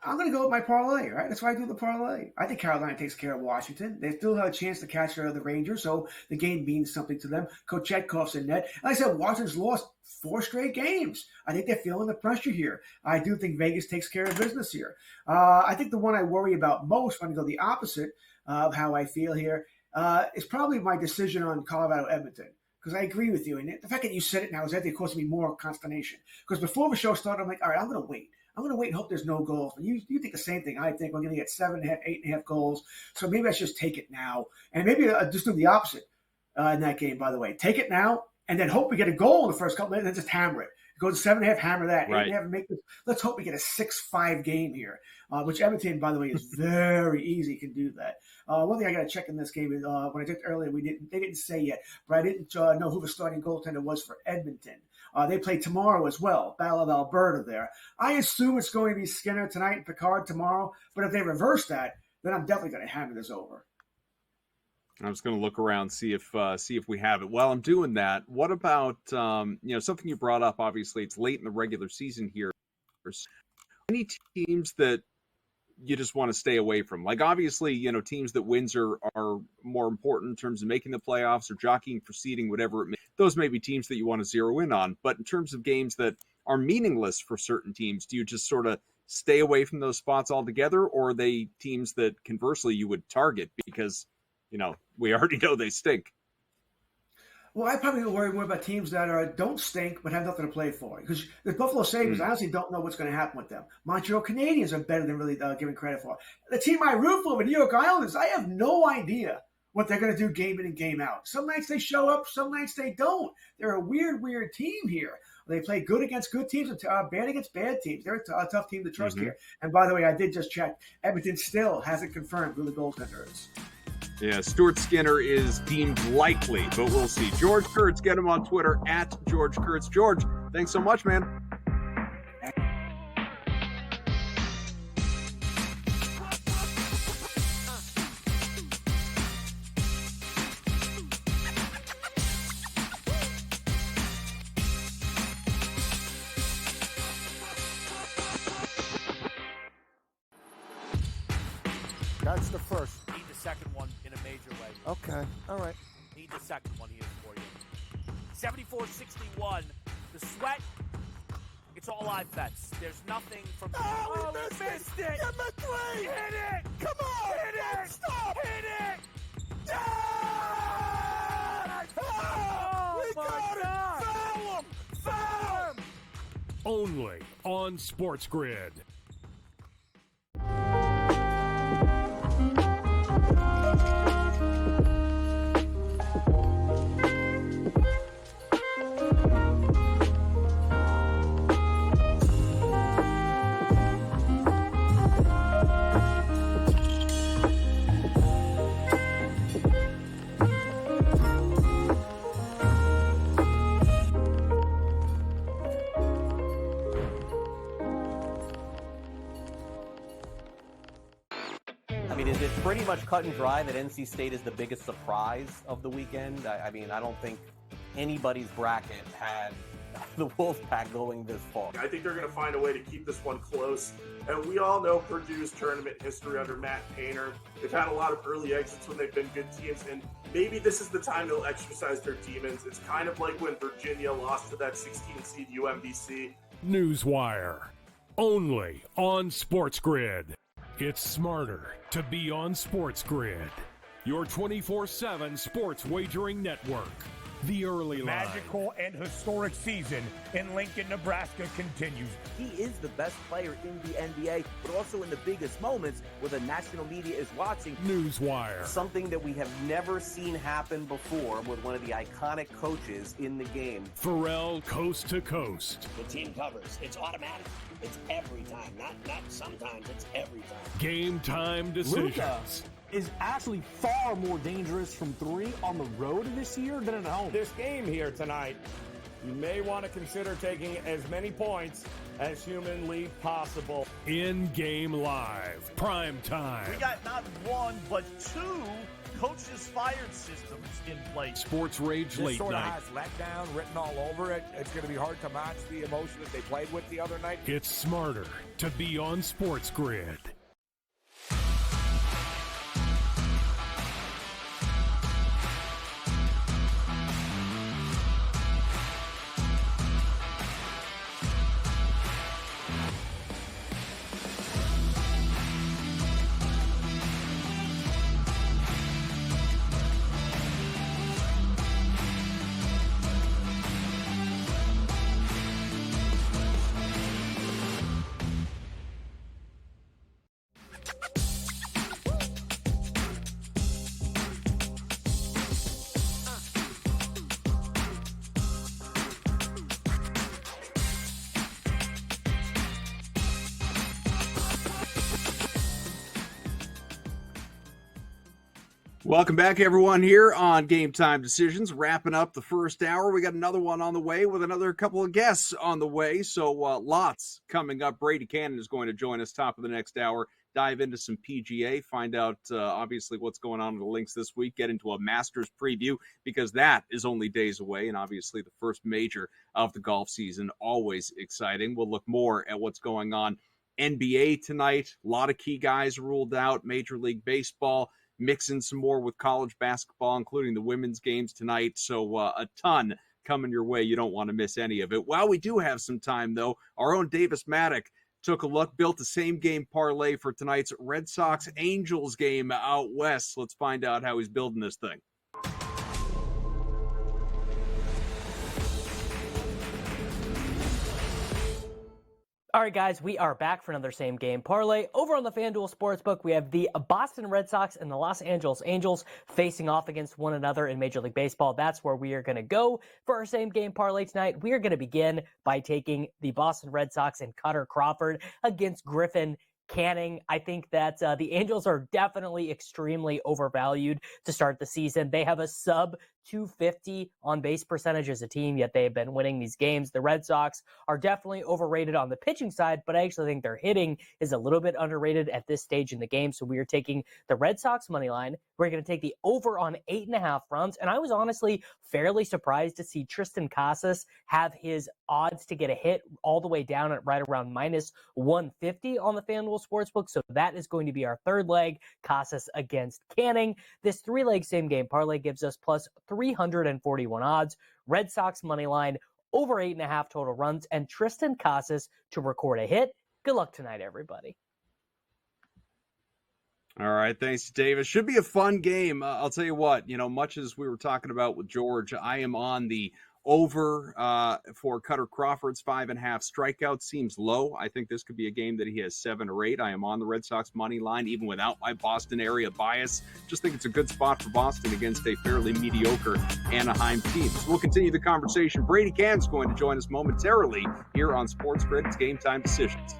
I'm going to go with my parlay, right? That's why I do the parlay. I think Carolina takes care of Washington. They still have a chance to catch the Rangers, so the game means something to them. Kochekhov's in net. Like I said, Washington's lost 4 straight games. I think they're feeling the pressure here. I do think Vegas takes care of business here. I think the one I worry about most, when I go the opposite of how I feel here, is probably my decision on Colorado-Edmonton. Because I agree with you. And the fact that you said it now is actually causing me more consternation. Because before the show started, I'm like, all right, I'm going to wait. I'm going to wait and hope there's no goals. But you think the same thing. I think we're going to get 7.5, 8.5 goals. So maybe I should just take it now. And maybe I'll just do the opposite in that game, by the way. Take it now and then hope we get a goal in the first couple minutes and just hammer it. Go to 7.5, hammer that. Right. 8.5, make this. Let's hope we get a 6-5 game here, which Edmonton, by the way, is very easy, can do that. One thing I got to check in this game is when I checked earlier, they didn't say yet, but I didn't know who the starting goaltender was for Edmonton. They play tomorrow as well, Battle of Alberta there. I assume it's going to be Skinner tonight and Picard tomorrow, but if they reverse that, then I'm definitely going to hammer this over. I was going to look around, see if we have it. While I'm doing that, what about something you brought up? Obviously, it's late in the regular season here. Any teams that you just want to stay away from? Like, obviously, teams that wins are more important in terms of making the playoffs or jockeying for seeding, whatever it may. Those may be teams that you want to zero in on. But in terms of games that are meaningless for certain teams, do you just sort of stay away from those spots altogether, or are they teams that conversely you would target because we already know they stink? Well, I probably worry more about teams that don't stink but have nothing to play for. Because the Buffalo Sabres, I honestly don't know what's going to happen with them. Montreal Canadiens are better than really given credit for. The team I root for, the New York Islanders, I have no idea what they're going to do game in and game out. Some nights they show up, some nights they don't. They're a weird team here. They play good against good teams and bad against bad teams. They're a tough team to trust here. And by the way, I did just check. Edmonton still hasn't confirmed who the goaltender is. Yeah, Stuart Skinner is deemed likely, but we'll see. George Kurtz, get him on Twitter at George Kurtz. George, thanks so much, man. That's the first. Need the second one in a major way. Okay. All right. Need the second one here for you. 74-61. The Sweat. It's all live bets. There's nothing from. Oh, we missed it! Get my three! Hit it! Come on! Hit it! Stop! Hit it! Yes! Oh, We got it! Foul him! Foul him! Only on SportsGrid. Is it pretty much cut and dry that NC State is the biggest surprise of the weekend? I don't think anybody's bracket had the Wolfpack going this far. I think they're going to find a way to keep this one close. And we all know Purdue's tournament history under Matt Painter. They've had a lot of early exits when they've been good teams, and maybe this is the time they'll exercise their demons. It's kind of like when Virginia lost to that 16 seed UMBC. Newswire, only on SportsGrid. It's smarter to be on SportsGrid, your 24/7 sports wagering network. The early line. Magical and historic season in Lincoln, Nebraska continues. He is the best player in the NBA, but also in the biggest moments where the national media is watching. Newswire. Something that we have never seen happen before with one of the iconic coaches in the game. Pharrell coast to coast. The team covers. It's automatic. It's every time. Not sometimes. It's every time. Game time decisions. Luka is actually far more dangerous from three on the road this year than at home. This game here tonight, you may want to consider taking as many points as humanly possible. In-game live, prime time. We got not one, but two coaches fired systems in place. Sports Rage This Late sort of Night. has letdown written all over it. It's going to be hard to match the emotion that they played with the other night. It's smarter to be on SportsGrid. Welcome back, everyone, here on Game Time Decisions. Wrapping up the first hour. We got another one on the way with another couple of guests on the way. So lots coming up. Brady Cannon is going to join us top of the next hour. Dive into some PGA. Find out, obviously, what's going on with the links this week. Get into a Masters preview because that is only days away. And obviously, the first major of the golf season. Always exciting. We'll look more at what's going on. NBA tonight. A lot of key guys ruled out. Major League Baseball. Mixing some more with college basketball, including the women's games tonight. So a ton coming your way. You don't want to miss any of it. While we do have some time, though, our own Davis Maddock took a look, built the same game parlay for tonight's Red Sox-Angels game out west. Let's find out how he's building this thing. All right, guys, we are back for another same game parlay. Over on the FanDuel Sportsbook, we have the Boston Red Sox and the Los Angeles Angels facing off against one another in Major League Baseball. That's where we are going to go for our same game parlay tonight. We are going to begin by taking the Boston Red Sox and Cutter Crawford against Griffin Canning. I think that the Angels are definitely extremely overvalued to start the season. They have a sub 250 on base percentage as a team, yet they have been winning these games. The Red Sox are definitely overrated on the pitching side, but I actually think their hitting is a little bit underrated at this stage in the game. So we are taking the Red Sox money line. We're going to take the over on 8.5 runs. And I was honestly fairly surprised to see Tristan Casas have his odds to get a hit all the way down at right around minus 150 on the FanDuel Sportsbook. So that is going to be our third leg, Casas against Canning. This 3-leg same game parlay gives us plus 341 odds. Red Sox money line over 8.5 total runs, and Tristan Casas to record a hit. Good luck tonight, everybody. All right, thanks, Davis. Should be a fun game. I'll tell you what, much as we were talking about with George, I am on the over for Cutter Crawford's 5.5 strikeouts. Seems low. I think this could be a game that he has 7 or 8. I am on the Red Sox money line, even without my Boston area bias. Just think it's a good spot for Boston against a fairly mediocre Anaheim team. So we'll continue the conversation. Brady Cannon's going to join us momentarily here on SportsGrid. It's Game Time Decisions.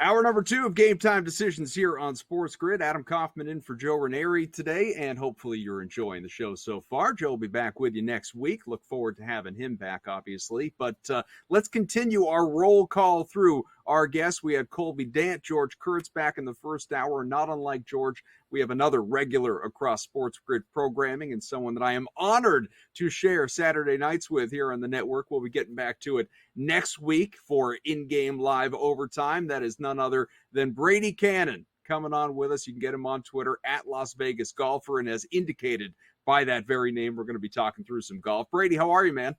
Hour number 2 of Game Time Decisions here on Sports Grid. Adam Kaufman in for Joe Ranieri today, and hopefully you're enjoying the show so far. Joe will be back with you next week. Look forward to having him back, obviously. But let's continue our roll call through our guests. We had Colby Dant, George Kurtz back in the first hour. Not unlike George, we have another regular across Sports Grid programming and someone that I am honored to share Saturday nights with here on the network. We'll be getting back to it next week for in-game live overtime. That is none other than Brady Cannon coming on with us. You can get him on Twitter at Las Vegas Golfer, and as indicated by that very name, we're going to be talking through some golf. Brady, how are you, man?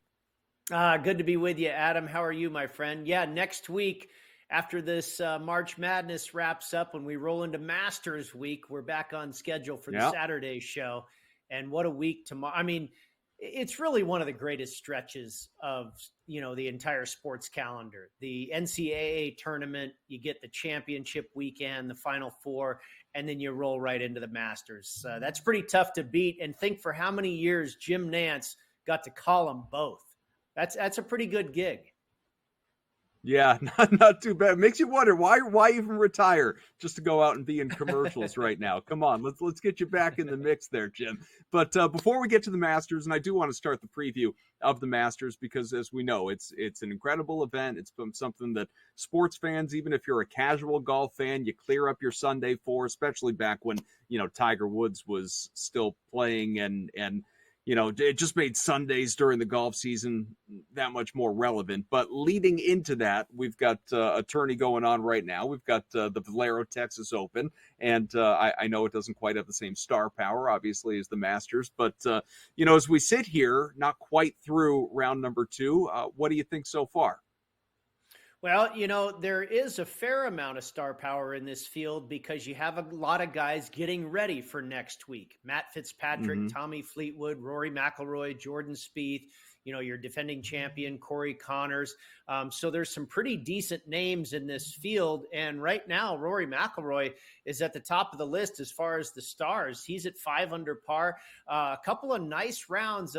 Good to be with you, Adam. How are you, my friend? Yeah, next week, after this March Madness wraps up, when we roll into Masters week, we're back on schedule for the Saturday show. And what a week tomorrow. I mean, it's really one of the greatest stretches of, the entire sports calendar. The NCAA tournament, you get the championship weekend, the Final Four, and then you roll right into the Masters. That's pretty tough to beat. And think for how many years Jim Nantz got to call them both. That's a pretty good gig. Yeah, not too bad. It makes you wonder why even retire just to go out and be in commercials right now. Come on, let's get you back in the mix there, Jim. But before we get to the Masters, and I do want to start the preview of the Masters because, as we know, it's an incredible event. It's been something that sports fans, even if you're a casual golf fan, you clear up your Sunday for, especially back when Tiger Woods was still playing and it just made Sundays during the golf season that much more relevant. But leading into that, we've got a tourney going on right now. We've got the Valero Texas Open, and I know it doesn't quite have the same star power, obviously, as the Masters. But, as we sit here, not quite through round number 2, what do you think so far? Well, there is a fair amount of star power in this field because you have a lot of guys getting ready for next week. Matt Fitzpatrick, Tommy Fleetwood, Rory McIlroy, Jordan Spieth, your defending champion, Corey Connors. So there's some pretty decent names in this field. And right now, Rory McIlroy is at the top of the list as far as the stars. He's at 5 under par. A couple of nice rounds,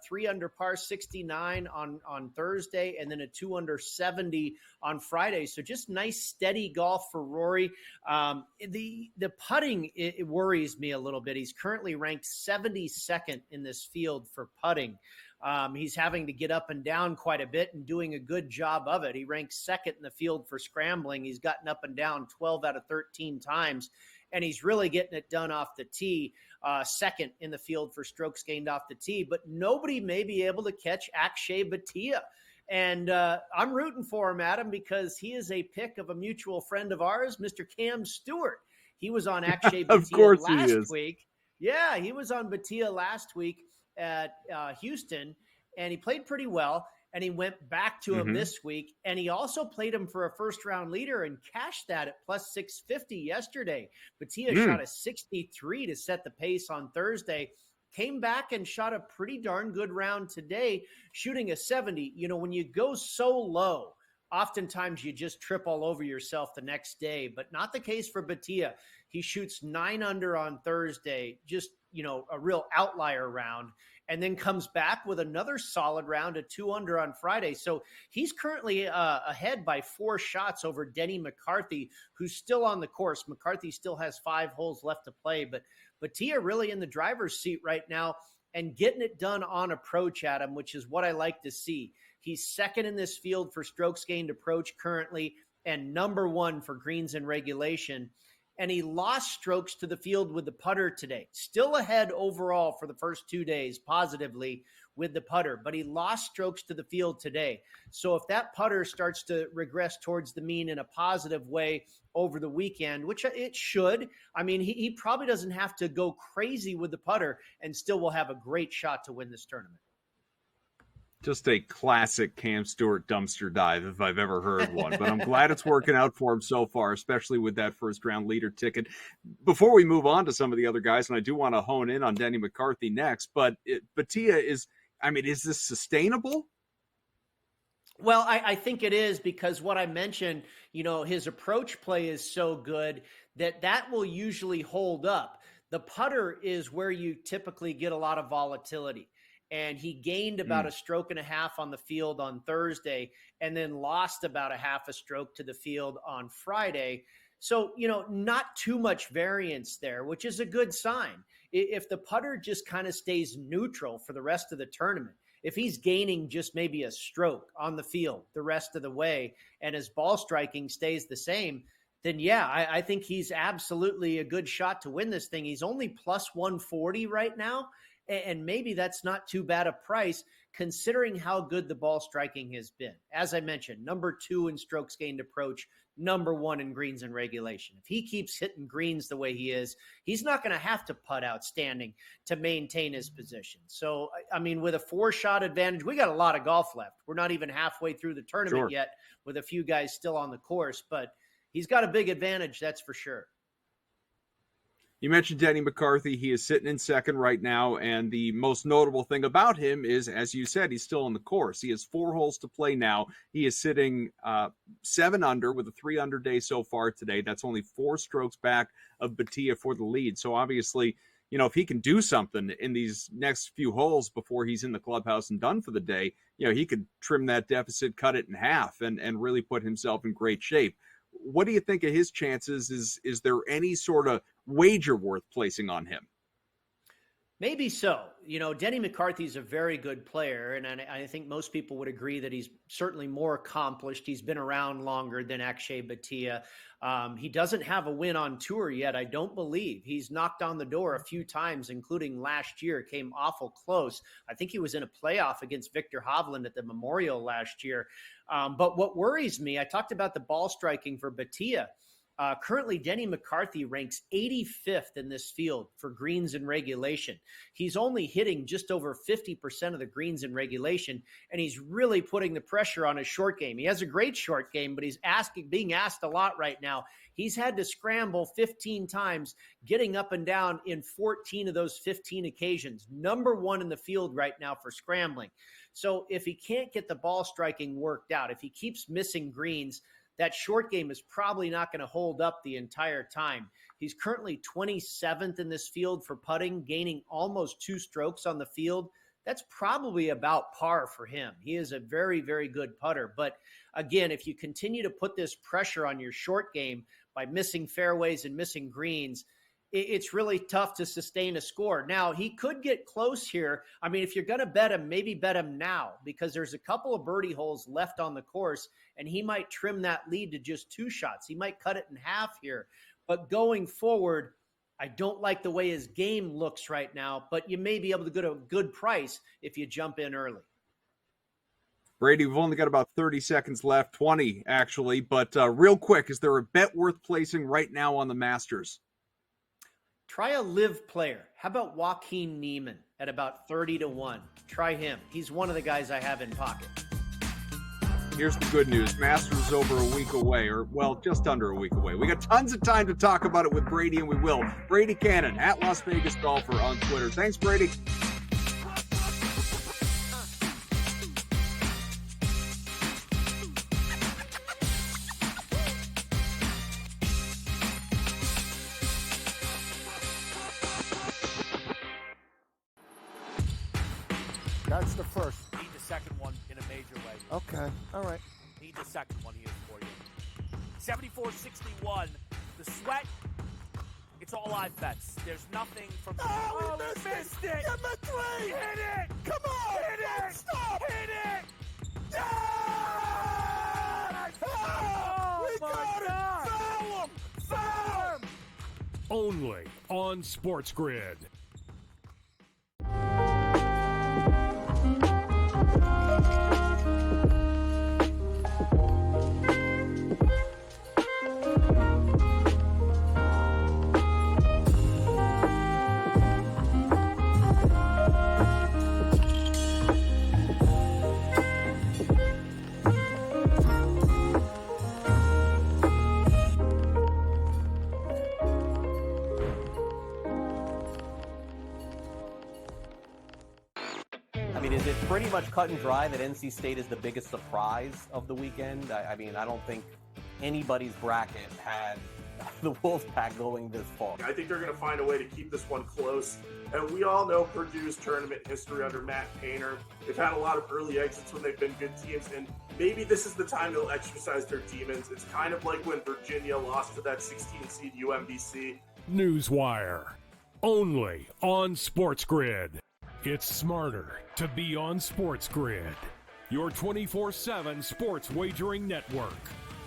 3 under par 69 on Thursday, and then a 2 under 70 on Friday. So just nice, steady golf for Rory. The putting, it worries me a little bit. He's currently ranked 72nd in this field for putting. He's having to get up and down quite a bit and doing a good job of it. He ranks second in the field for scrambling. He's gotten up and down 12 out of 13 times, and he's really getting it done off the tee. Second in the field for strokes gained off the tee, but nobody may be able to catch Akshay Bhatia. And I'm rooting for him, Adam, because he is a pick of a mutual friend of ours, Mr. Cam Stewart. He was on Akshay Bhatia last week. Yeah, he was on Bhatia last week at Houston, and he played pretty well, and he went back to him this week, and he also played him for a first-round leader and cashed that at plus 650 yesterday. Bhatia shot a 63 to set the pace on Thursday, came back and shot a pretty darn good round today, shooting a 70. When you go so low, oftentimes you just trip all over yourself the next day, but not the case for Bhatia. He shoots 9 under on Thursday, just, a real outlier round, and then comes back with another solid round of 2 under on Friday. So he's currently ahead by 4 shots over Denny McCarthy, who's still on the course. McCarthy still has 5 holes left to play, but Bhatia really in the driver's seat right now and getting it done on approach, Adam, which is what I like to see. He's second in this field for strokes gained approach currently and number 1 for greens in regulation. And he lost strokes to the field with the putter today. Still ahead overall for the first 2 days positively with the putter, but he lost strokes to the field today. So if that putter starts to regress towards the mean in a positive way over the weekend, which it should, I mean, he probably doesn't have to go crazy with the putter and still will have a great shot to win this tournament. Just a classic Cam Stewart dumpster dive if I've ever heard one. But I'm glad it's working out for him so far, especially with that first-round leader ticket. Before we move on to some of the other guys, and I do want to hone in on Denny McCarthy next, but Bhatia is this sustainable? Well, I think it is because what I mentioned, his approach play is so good that will usually hold up. The putter is where you typically get a lot of volatility. and he gained about a stroke and a half on the field on Thursday and then lost about a half a stroke to the field on Friday. So, not too much variance there, which is a good sign. If the putter just kind of stays neutral for the rest of the tournament, if he's gaining just maybe a stroke on the field the rest of the way and his ball striking stays the same, then I think he's absolutely a good shot to win this thing. He's only plus 140 right now, and maybe that's not too bad a price considering how good the ball striking has been. As I mentioned, number 2 in strokes gained approach, number 1 in greens and regulation. If he keeps hitting greens the way he is, he's not going to have to putt outstanding to maintain his position. So, I mean, with a 4-shot advantage, we got a lot of golf left. We're not even halfway through the tournament yet with a few guys still on the course, but he's got a big advantage, that's for sure. You mentioned Denny McCarthy. He is sitting in second right now, and the most notable thing about him is, as you said, he's still on the course. He has 4 holes to play now. He is sitting 7 under with a 3 under day so far today. That's only 4 strokes back of Batia for the lead. So obviously, if he can do something in these next few holes before he's in the clubhouse and done for the day, he could trim that deficit, cut it in half, and really put himself in great shape. What do you think of his chances? Is there any sort of wager worth placing on him? Maybe so. Denny McCarthy's a very good player, and I think most people would agree that he's certainly more accomplished. He's been around longer than Akshay Bhatia. He doesn't have a win on tour yet, I don't believe. He's knocked on the door a few times, including last year, came awful close. I think he was in a playoff against Victor Hovland at the Memorial last year. But what worries me, I talked about the ball striking for Bhatia. Currently, Denny McCarthy ranks 85th in this field for greens in regulation. He's only hitting just over 50% of the greens in regulation, and he's really putting the pressure on his short game. He has a great short game, but he's being asked a lot right now. He's had to scramble 15 times, getting up and down in 14 of those 15 occasions. Number 1 in the field right now for scrambling. So if he can't get the ball striking worked out, if he keeps missing greens, that short game is probably not going to hold up the entire time. He's currently 27th in this field for putting, gaining almost 2 strokes on the field. That's probably about par for him. He is a very, very good putter. But again, if you continue to put this pressure on your short game by missing fairways and missing greens, it's really tough to sustain a score. Now, he could get close here. I mean, if you're going to bet him, maybe bet him now, because there's a couple of birdie holes left on the course, and he might trim that lead to just 2 shots. He might cut it in half here. But going forward, I don't like the way his game looks right now, but you may be able to get a good price if you jump in early. Brady, we've only got about 30 seconds left, 20 actually, but real quick, is there a bet worth placing right now on the Masters? Try a live player. How about Joaquin Niemann at about 30-1? Try him. He's one of the guys I have in pocket. Here's the good news. Masters is over a week away, or, well, just under a week away. We got tons of time to talk about it with Brady, and we will. Brady Cannon, at Las Vegas Golfer on Twitter. Thanks, Brady. That's the first. Need the second one in a major way. Okay. All right. Need the second one here for you. 74-61. The sweat, it's all live bets. There's nothing from... Oh, we missed it! Give him a 3! Hit it! Come on! Hit it! Stop! Hit it! Yeah! Oh, We got it! Foul him! Foul him! Only on SportsGrid. Is it pretty much cut and dry that NC State is the biggest surprise of the weekend? I mean, I don't think anybody's bracket had the Wolfpack going this far. I think they're going to find a way to keep this one close. And we all know Purdue's tournament history under Matt Painter. They've had a lot of early exits when they've been good teams, and maybe this is the time they'll exercise their demons. It's kind of like when Virginia lost to that 16-seed UMBC. Newswire, only on SportsGrid. It's smarter to be on SportsGrid, your 24/7 sports wagering network.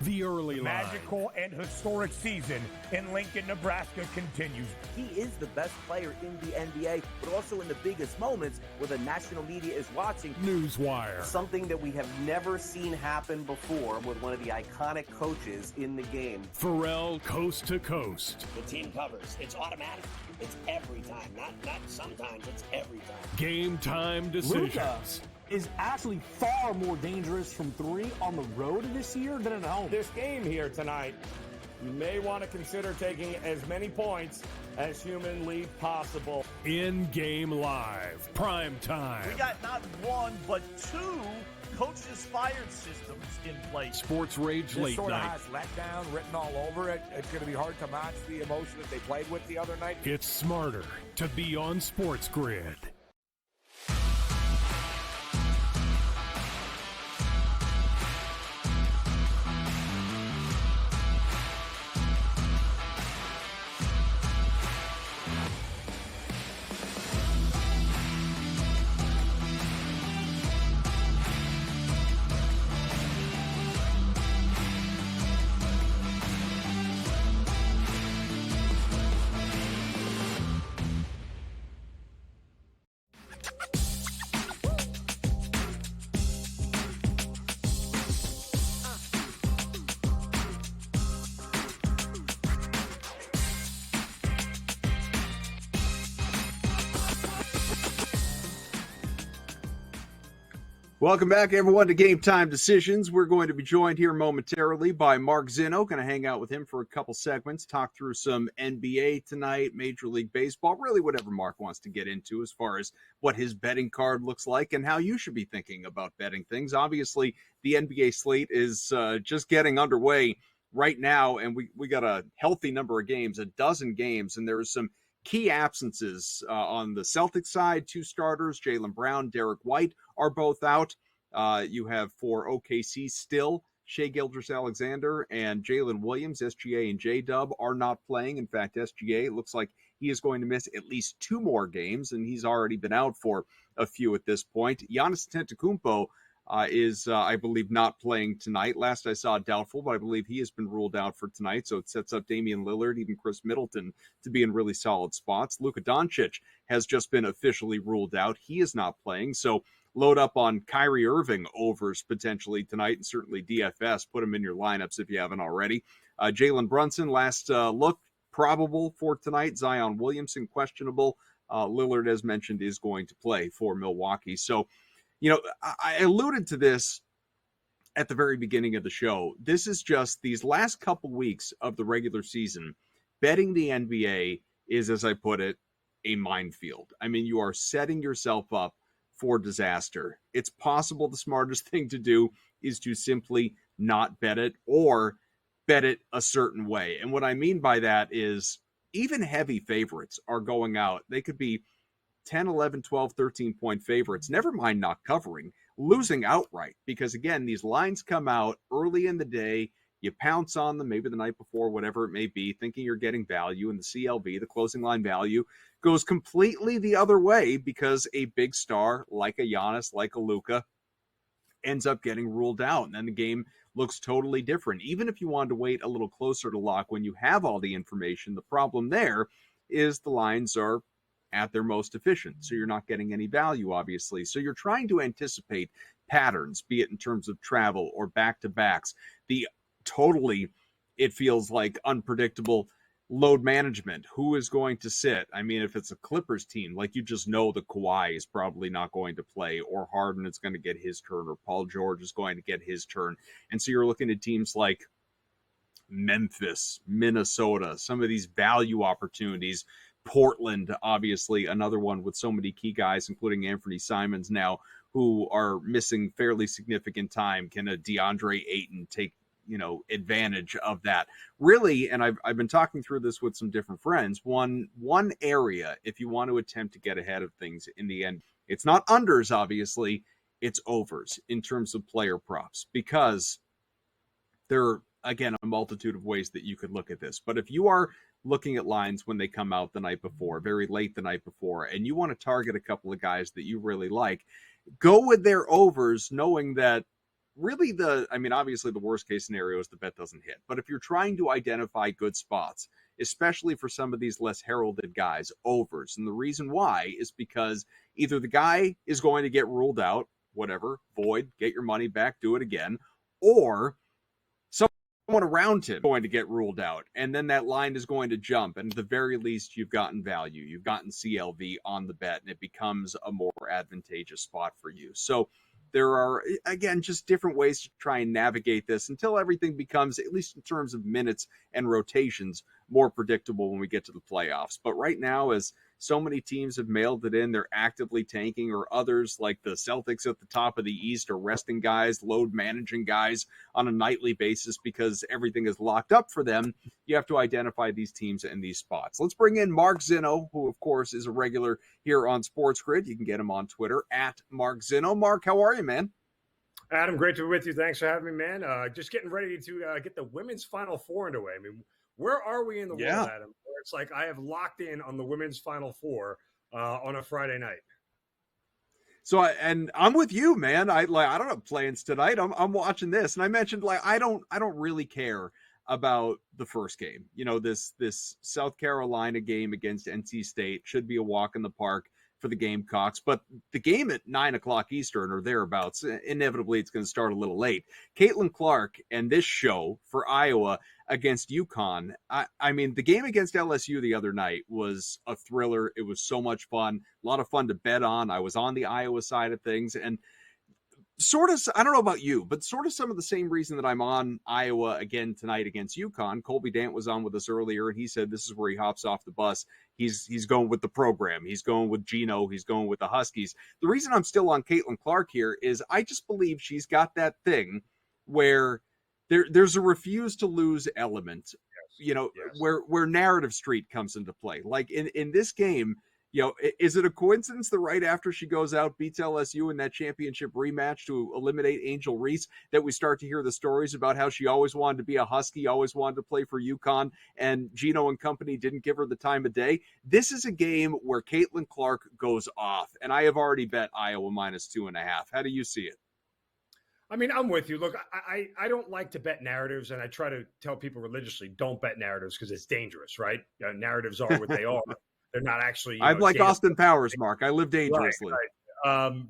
The early line. Magical and historic season in Lincoln, Nebraska continues. He is the best player in the NBA, but also in the biggest moments where the national media is watching. Newswire. Something that we have never seen happen before with one of the iconic coaches in the game. Pharrell coast to coast. The team covers. It's automatic. It's every time. Not sometimes. It's every time. Game time decisions. Luka is actually far more dangerous from three on the road this year than at home. This game here tonight, you may want to consider taking as many points as humanly possible. In-game live, prime time. We got not one, but two coaches fired systems in place. Sports Rage This late sort night. of has letdown written all over it. It's going to be hard to match the emotion that they played with the other night. It's smarter to be on SportsGrid. Welcome back, everyone, to Game Time Decisions. We're going to be joined here momentarily by Mark Zinno. Going to hang out with him for a couple segments, talk through some NBA tonight, Major League Baseball, really whatever Mark wants to get into as far as what his betting card looks like and how you should be thinking about betting things. Obviously, the NBA slate is just getting underway right now, and we got a healthy number of games, a dozen games, and there are some key absences on the Celtics side. Two starters, Jaylen Brown, Derek White, are both out. You have for OKC still Shai Gilgeous-Alexander and Jalen Williams. SGA and J-Dub are not playing. In fact, SGA looks like he is going to miss at least two more games, and he's already been out for a few at this point. Giannis Antetokounmpo is, I believe, not playing tonight. Last I saw, doubtful, but I believe he has been ruled out for tonight. So it sets up Damian Lillard, even Chris Middleton, to be in really solid spots. Luka Doncic has just been officially ruled out. He is not playing. So load up on Kyrie Irving overs potentially tonight, and certainly DFS. Put him in your lineups if you haven't already. Jalen Brunson, last look, probable for tonight. Zion Williamson, questionable. Lillard, as mentioned, is going to play for Milwaukee. So, you know, I alluded to this at the very beginning of the show. This is just these last couple weeks of the regular season. Betting the NBA is, as I put it, a minefield. I mean, you are setting yourself up for disaster. It's possible the smartest thing to do is to simply not bet it or bet it a certain way. And what I mean by that is even heavy favorites are going out. They could be 10, 11, 12, 13-point favorites, never mind not covering, losing outright. Because, again, these lines come out early in the day. You pounce on them maybe the night before, whatever it may be, thinking you're getting value. And the CLV, the closing line value, goes completely the other way because a big star like a Giannis, like a Luka, ends up getting ruled out. And then the game looks totally different. Even if you wanted to wait a little closer to lock when you have all the information, the problem there is the lines are at their most efficient. So you're not getting any value, obviously. So you're trying to anticipate patterns, be it in terms of travel or back-to-backs. The totally, it feels like, unpredictable load management. Who is going to sit? I mean, if it's a Clippers team, like, you just know that Kawhi is probably not going to play, or Harden is going to get his turn, or Paul George is going to get his turn. And so you're looking at teams like Memphis, Minnesota, some of these value opportunities. Portland, obviously, another one with so many key guys, including Anthony Simons now, who are missing fairly significant time. Can a DeAndre Ayton take advantage of that. Really, and I've been talking through this with some different friends. One area, if you want to attempt to get ahead of things in the end, it's not unders, obviously, it's overs in terms of player props, because there are, again, a multitude of ways that you could look at this. But if you are looking at lines when they come out the night before, very late the night before, and you want to target a couple of guys that you really like, go with their overs, knowing that really obviously the worst case scenario is the bet doesn't hit. But if you're trying to identify good spots, especially for some of these less heralded guys, overs. And the reason why is because either the guy is going to get ruled out, whatever, void, get your money back, do it again, or someone around him going to get ruled out, and then that line is going to jump, and at the very least you've gotten value, you've gotten CLV on the bet, and it becomes a more advantageous spot for you. So there are, again, just different ways to try and navigate this until everything becomes, at least in terms of minutes and rotations, more predictable when we get to the playoffs. But right now, as so many teams have mailed it in, they're actively tanking, or others like the Celtics at the top of the East are resting guys, load managing guys on a nightly basis because everything is locked up for them. You have to identify these teams in these spots. Let's bring in Mark Zinno, who, of course, is a regular here on SportsGrid. You can get him on Twitter at Mark Zinno. Mark, how are you, man? Adam, great to be with you. Thanks for having me, man. Just getting ready to get the women's Final Four underway. I mean, where are we in the world, Adam? Where it's like I have locked in on the women's Final Four on a Friday night. So, and I'm with you, man. I don't have plans tonight. I'm watching this, and I mentioned I don't really care about the first game. This South Carolina game against NC State should be a walk in the park for the Gamecocks, but the game at 9:00 Eastern or thereabouts, inevitably it's going to start a little late. Caitlin Clark and this show for Iowa against UConn. I mean, the game against LSU the other night was a thriller. It was so much fun, a lot of fun to bet on. I was on the Iowa side of things, and sort of, I don't know about you, but sort of some of the same reason that I'm on Iowa again tonight against UConn. Colby Dant was on with us earlier, and he said this is where he hops off the bus. He's going with the program. He's going with Gino. He's going with the Huskies. The reason I'm still on Caitlin Clark here is I just believe she's got that thing where there's a refuse to lose element, where Narrative Street comes into play. Like in this game, is it a coincidence that right after she goes out, beats LSU in that championship rematch to eliminate Angel Reese, that we start to hear the stories about how she always wanted to be a Husky, always wanted to play for UConn, and Gino and company didn't give her the time of day? This is a game where Caitlin Clark goes off, and I have already bet Iowa -2.5. How do you see it? I mean, I'm with you. Look, I don't like to bet narratives, and I try to tell people religiously, don't bet narratives because it's dangerous, right? Narratives are what they are. They're not actually. I'm like Austin Powers, Mark. I live dangerously. Right.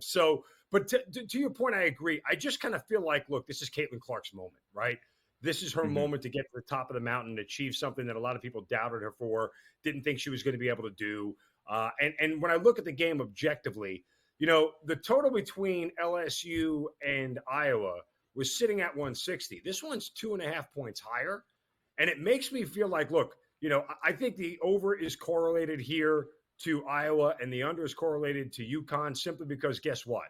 But to your point, I agree. I just kind of feel like, look, this is Caitlin Clark's moment, right? This is her moment to get to the top of the mountain, achieve something that a lot of people doubted her for, didn't think she was going to be able to do. And when I look at the game objectively, the total between LSU and Iowa was sitting at 160. This one's 2.5 points higher. And it makes me feel like, look, I think the over is correlated here to Iowa and the under is correlated to UConn simply because guess what?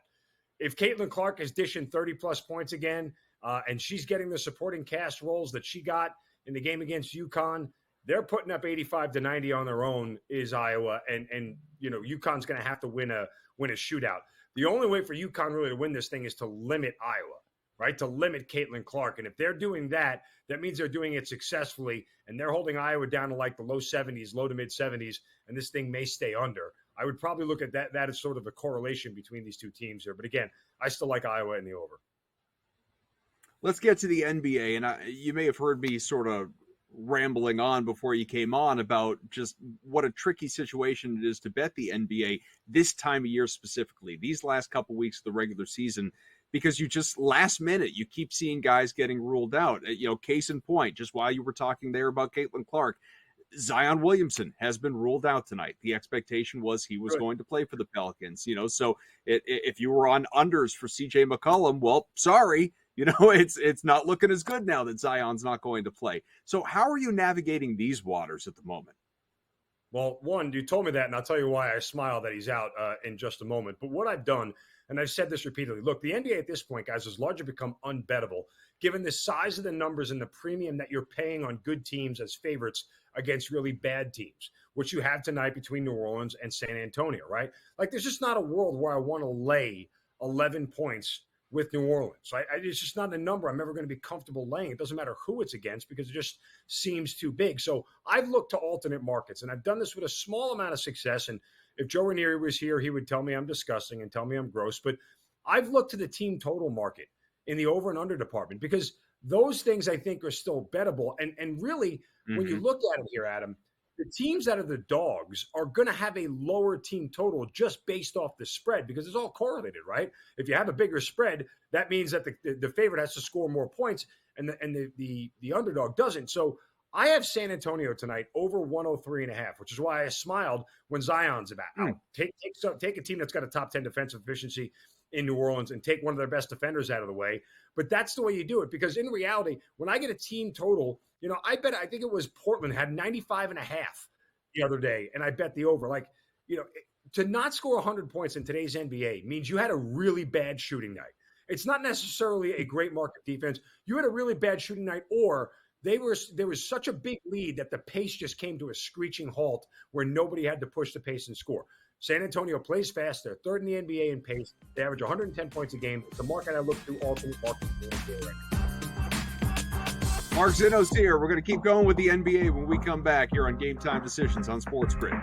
If Caitlin Clark is dishing 30-plus points again and she's getting the supporting cast roles that she got in the game against UConn, they're putting up 85-90 on their own is Iowa. And UConn's going to have to win a shootout. The only way for UConn really to win this thing is to limit Iowa, right? To limit Caitlin Clark. And if they're doing that, that means they're doing it successfully, and they're holding Iowa down to like the low 70s, low to mid 70s, and this thing may stay under. I would probably look at that as sort of a correlation between these two teams here. But again, I still like Iowa in the over. Let's get to the NBA. And you may have heard me sort of rambling on before you came on about just what a tricky situation it is to bet the NBA this time of year specifically, these last couple weeks of the regular season, because you just last minute, you keep seeing guys getting ruled out. Case in point, just while you were talking there about Caitlin Clark, Zion Williamson has been ruled out tonight. The expectation was he was going to play for the Pelicans, so if you were on unders for CJ McCollum, well, sorry, it's not looking as good now that Zion's not going to play. So how are you navigating these waters at the moment? Well, one, you told me that, and I'll tell you why I smile that he's out in just a moment. But what I've done, and I've said this repeatedly, look, the NBA at this point, guys, has largely become unbettable, given the size of the numbers and the premium that you're paying on good teams as favorites against really bad teams, which you have tonight between New Orleans and San Antonio, right? Like, there's just not a world where I want to lay 11 points with New Orleans. It's just not a number I'm ever going to be comfortable laying. It doesn't matter who it's against because it just seems too big. So I've looked to alternate markets, and I've done this with a small amount of success. And if Joe Ranieri was here, he would tell me I'm disgusting and tell me I'm gross. But I've looked to the team total market in the over and under department because those things I think are still bettable. And really, when you look at it here, Adam, the teams that are the dogs are going to have a lower team total just based off the spread because it's all correlated, right? If you have a bigger spread, that means that the favorite has to score more points and the underdog doesn't. So I have San Antonio tonight over 103.5, which is why I smiled when Zion's out. Take a team that's got a top 10 defensive efficiency in New Orleans and take one of their best defenders out of the way. But that's the way you do it because in reality, when I get a team total, I think it was Portland had 95.5 the other day, and I bet the over. To not score 100 points in today's NBA means you had a really bad shooting night. It's not necessarily a great market defense. You had a really bad shooting night, or there was such a big lead that the pace just came to a screeching halt where nobody had to push the pace and score. San Antonio plays fast. They're third in the NBA in pace. They average 110 points a game. It's a market I look through alternate markets. Mark Zinno's here. We're going to keep going with the NBA when we come back here on Game Time Decisions on SportsGrid.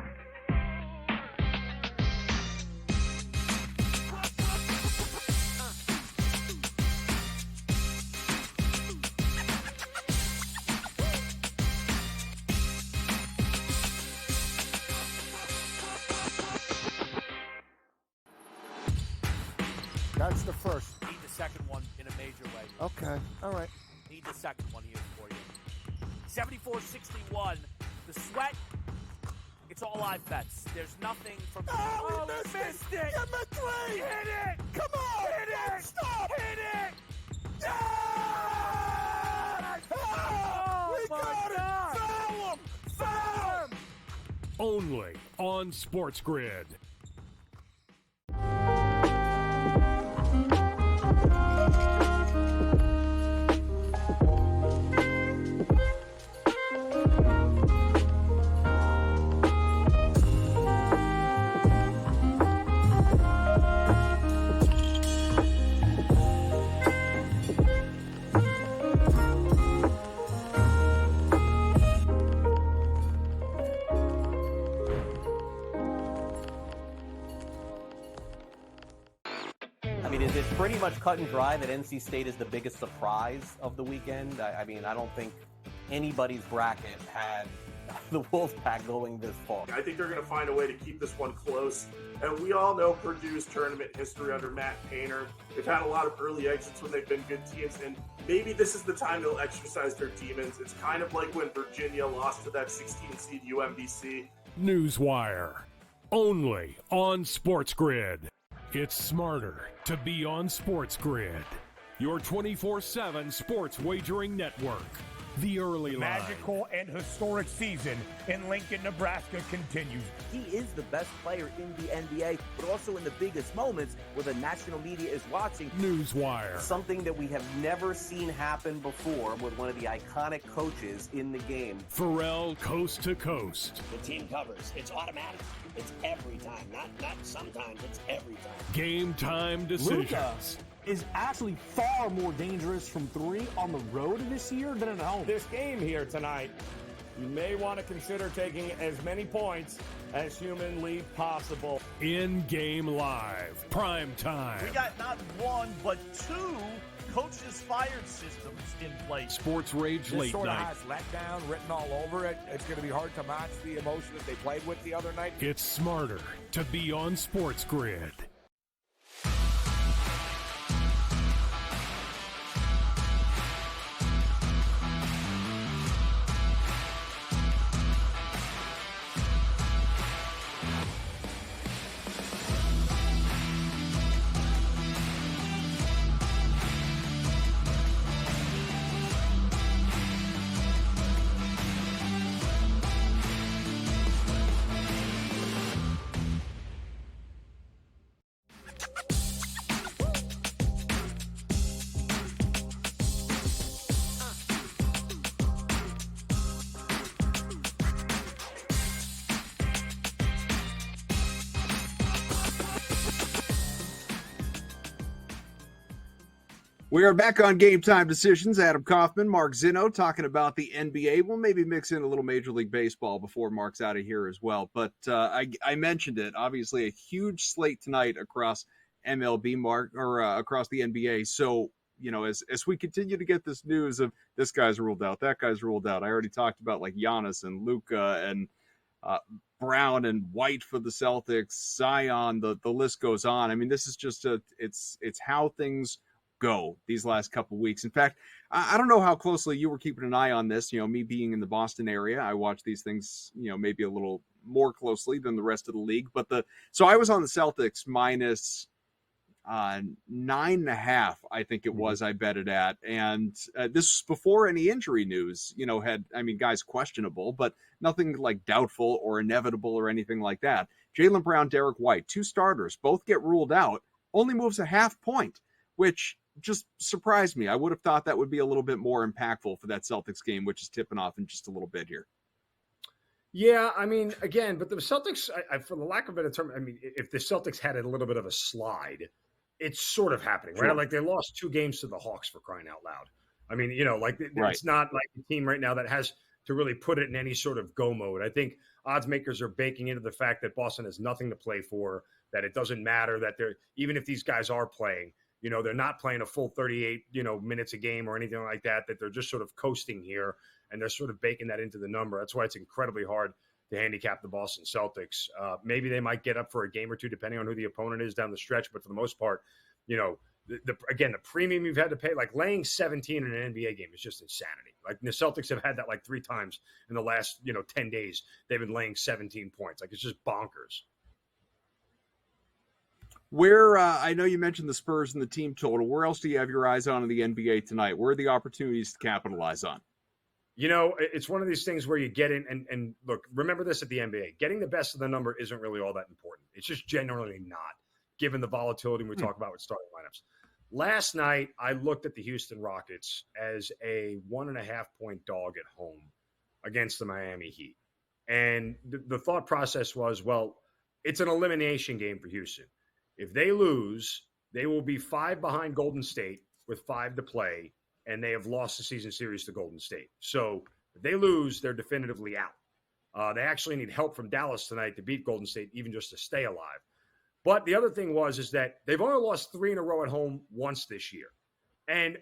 That's the first. Need the second one in a major way. Okay. All right. Need the second one here for you. 74-61. The sweat. It's all live bets. There's nothing from. Oh, we missed it! Get my three! Hit it! Come on! Hit it! Stop! Hit it! Yes! Oh, we got God. it! Foul him! Foul him! Only on SportsGrid. Is it pretty much cut and dry that NC State is the biggest surprise of the weekend? I don't think anybody's bracket had the Wolfpack going this far. I think they're going to find a way to keep this one close. And we all know Purdue's tournament history under Matt Painter. They've had a lot of early exits when they've been good teams, and maybe this is the time they'll exercise their demons. It's kind of like when Virginia lost to that 16-seed UMBC. Newswire. Only on SportsGrid. It's smarter to be on SportsGrid. Your 24/7 sports wagering network. The early line. Magical and historic season in Lincoln, Nebraska continues. He is the best player in the NBA, but also in the biggest moments where the national media is watching. Newswire. Something that we have never seen happen before with one of the iconic coaches in the game. Pharrell coast to coast. The team covers. It's automatic. It's every time. Not sometimes. It's every time. Game time decisions. Luka is actually far more dangerous from three on the road this year than at home. This game here tonight, you may want to consider taking as many points as humanly possible. In-game live. Prime time. We got not one, but two coaches fired systems in place. Sports Rage This Late sort Night. of has letdown written all over it. It's going to be hard to match the emotion that they played with the other night. It's smarter to be on SportsGrid. We are back on Game Time Decisions. Adam Kaufman, Mark Zinno talking about the NBA. We'll maybe mix in a little Major League Baseball before Mark's out of here as well. But I mentioned it. Obviously, a huge slate tonight across MLB, Mark, or across the NBA. So, as we continue to get this news of this guy's ruled out, that guy's ruled out. I already talked about like Giannis and Luka and Brown and White for the Celtics, Zion. The list goes on. I mean, this is just it's how things go these last couple of weeks. In fact, I don't know how closely you were keeping an eye on this. Me being in the Boston area, I watch these things, maybe a little more closely than the rest of the league. But so I was on the Celtics minus 9.5, I think it was. I bet it at, and this was before any injury news. Guys questionable, but nothing like doubtful or inevitable or anything like that. Jaylen Brown, Derek White, 2 starters, both get ruled out. Only moves a half point, which just surprised me. I would have thought that would be a little bit more impactful for that Celtics game, which is tipping off in just a little bit here. Yeah, again, but the Celtics, for the lack of a better term, if the Celtics had a little bit of a slide, it's sort of happening, right? Sure. Like they lost 2 games to the Hawks, for crying out loud. Right. It's not like a team right now that has to really put it in any sort of go mode. I think odds makers are baking into the fact that Boston has nothing to play for, that it doesn't matter, that even if these guys are playing, they're not playing a full 38, minutes a game or anything like that, that they're just sort of coasting here, and they're sort of baking that into the number. That's why it's incredibly hard to handicap the Boston Celtics. Maybe they might get up for a game or two, depending on who the opponent is down the stretch. But for the most part, the premium you've had to pay, like laying 17 in an NBA game is just insanity. Like the Celtics have had that like 3 times in the last, 10 days. They've been laying 17 points. Like it's just bonkers. Where I know you mentioned the Spurs and the team total. Where else do you have your eyes on in the NBA tonight? Where are the opportunities to capitalize on? It's one of these things where you get in and look, remember this at the NBA. Getting the best of the number isn't really all that important. It's just generally not, given the volatility we talk about with starting lineups. Last night, I looked at the Houston Rockets as a 1.5-point dog at home against the Miami Heat. And the thought process was, well, it's an elimination game for Houston. If they lose, they will be 5 behind Golden State with 5 to play, and they have lost the season series to Golden State. So if they lose, they're definitively out. They actually need help from Dallas tonight to beat Golden State, even just to stay alive. But the other thing is that they've only lost 3 in a row at home once this year. And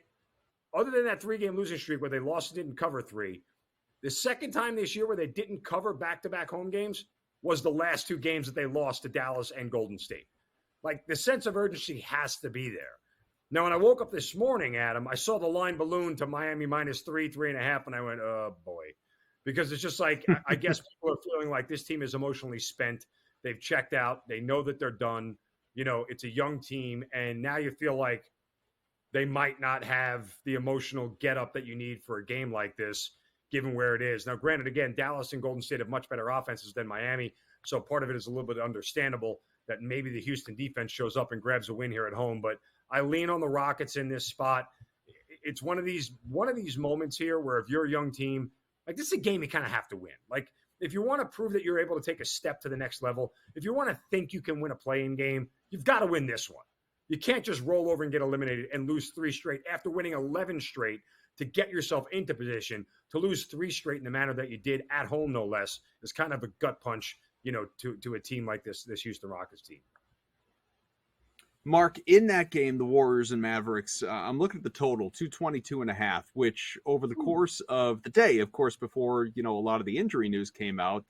other than that 3-game losing streak where they lost and didn't cover 3, the second time this year where they didn't cover back-to-back home games was the last 2 games that they lost to Dallas and Golden State. Like, the sense of urgency has to be there. Now, when I woke up this morning, Adam, I saw the line balloon to Miami minus 3.5, and I went, oh, boy. Because it's just like, I guess people are feeling like this team is emotionally spent. They've checked out. They know that they're done. It's a young team, and now you feel like they might not have the emotional get-up that you need for a game like this, given where it is. Now, granted, again, Dallas and Golden State have much better offenses than Miami, so part of it is a little bit understandable that maybe the Houston defense shows up and grabs a win here at home. But I lean on the Rockets in this spot. It's one of these moments here where if you're a young team, like this is a game you kind of have to win. Like if you want to prove that you're able to take a step to the next level, if you want to think you can win a play-in game, you've got to win this one. You can't just roll over and get eliminated and lose 3 straight after winning 11 straight to get yourself into position. To lose 3 straight in the manner that you did at home, no less, is kind of a gut punch, to a team like this Houston Rockets team. Mark, in that game, the Warriors and Mavericks, I'm looking at the total, 222.5, which over the course of the day, of course, before, a lot of the injury news came out,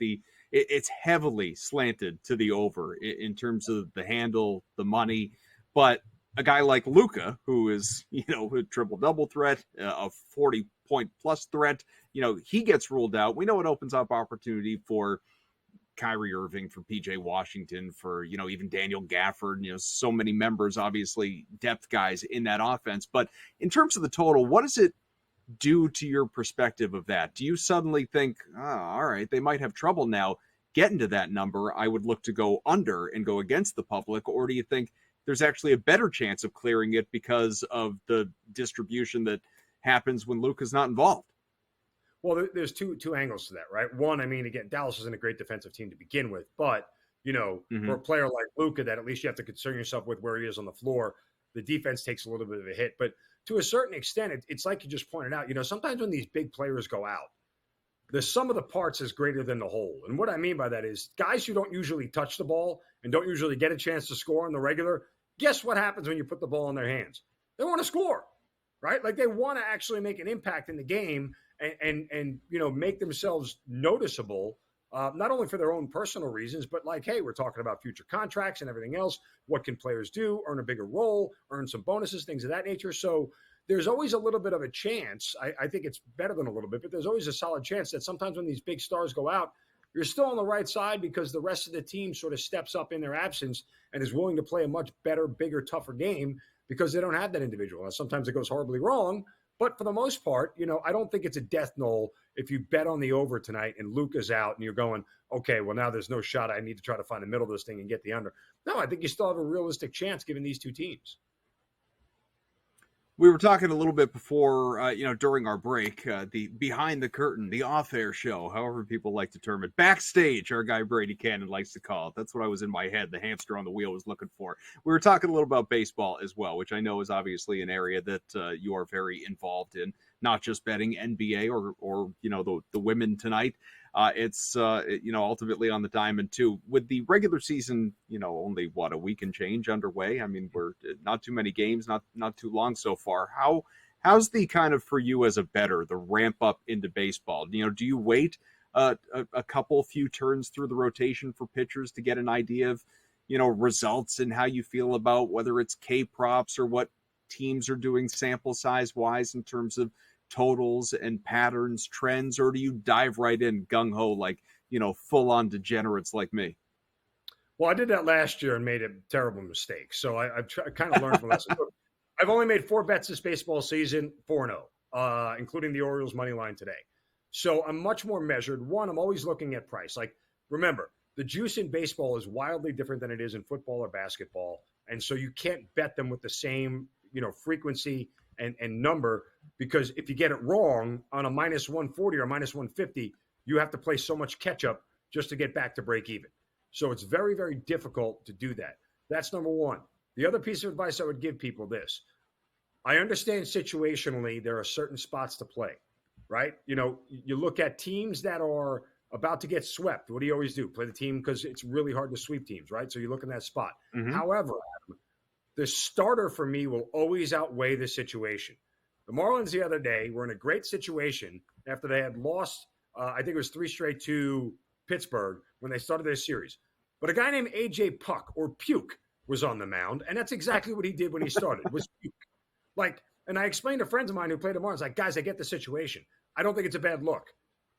it's heavily slanted to the over in terms of the handle, the money. But a guy like Luka, who is, a triple-double threat, a 40-point-plus threat, he gets ruled out. We know it opens up opportunity for Kyrie Irving, for PJ Washington, for, even Daniel Gafford, so many members, obviously depth guys in that offense. But in terms of the total, what does it do to your perspective of that? Do you suddenly think, all right, they might have trouble now getting to that number? I would look to go under and go against the public. Or do you think there's actually a better chance of clearing it because of the distribution that happens when Luka's not involved? Well, there's two angles to that, right? One, again, Dallas isn't a great defensive team to begin with, but, for a player like Luka that at least you have to concern yourself with where he is on the floor, the defense takes a little bit of a hit. But to a certain extent, it's like you just pointed out, sometimes when these big players go out, the sum of the parts is greater than the whole. And what I mean by that is guys who don't usually touch the ball and don't usually get a chance to score on the regular, guess what happens when you put the ball in their hands? They want to score, right? Like they want to actually make an impact in the game and make themselves noticeable, not only for their own personal reasons, but like, hey, we're talking about future contracts and everything else. What can players do? Earn a bigger role, earn some bonuses, things of that nature. So there's always a little bit of a chance. I think it's better than a little bit, but there's always a solid chance that sometimes when these big stars go out, you're still on the right side because the rest of the team sort of steps up in their absence and is willing to play a much better, bigger, tougher game because they don't have that individual. Now, sometimes it goes horribly wrong, but for the most part, I don't think it's a death knell if you bet on the over tonight and Luka's out and you're going, okay, well, now there's no shot. I need to try to find the middle of this thing and get the under. No, I think you still have a realistic chance given these two teams. We were talking a little bit before, during our break, the behind the curtain, the off-air show, however people like to term it. Backstage, our guy Brady Cannon likes to call it. That's what I was in my head. The hamster on the wheel was looking for. We were talking a little about baseball as well, which I know is obviously an area that you are very involved in, not just betting NBA or the women tonight. It's ultimately on the diamond too. With the regular season, only a week and change underway. I mean, we're not too many games, not too long so far. How's the kind of for you as a bettor, the ramp up into baseball? Do you wait a few turns through the rotation for pitchers to get an idea of results and how you feel about whether it's K props or what teams are doing sample size wise in terms of totals and patterns, trends, or do you dive right in gung-ho like, full on degenerates like me? Well, I did that last year and made a terrible mistake. So I've kind of learned from that. I've only made 4 bets this baseball season, 4-0, including the Orioles money line today. So I'm much more measured. One, I'm always looking at price. Like, remember, the juice in baseball is wildly different than it is in football or basketball. And so you can't bet them with the same, frequency and number, because if you get it wrong on a minus 140 or minus 150, you have to play so much catch up just to get back to break even. So it's very, very difficult to do that. That's number one. The other piece of advice I would give people this. I understand situationally there are certain spots to play, right? You look at teams that are about to get swept. What do you always do? Play the team because it's really hard to sweep teams, right? So you look in that spot. Mm-hmm. However, the starter for me will always outweigh the situation. The Marlins the other day were in a great situation after they had lost, I think it was 3 straight to Pittsburgh when they started their series. But a guy named A.J. Puck, or Puke, was on the mound, and that's exactly what he did when he started, was puke. And I explained to friends of mine who played the Marlins, like, guys, I get the situation. I don't think it's a bad look.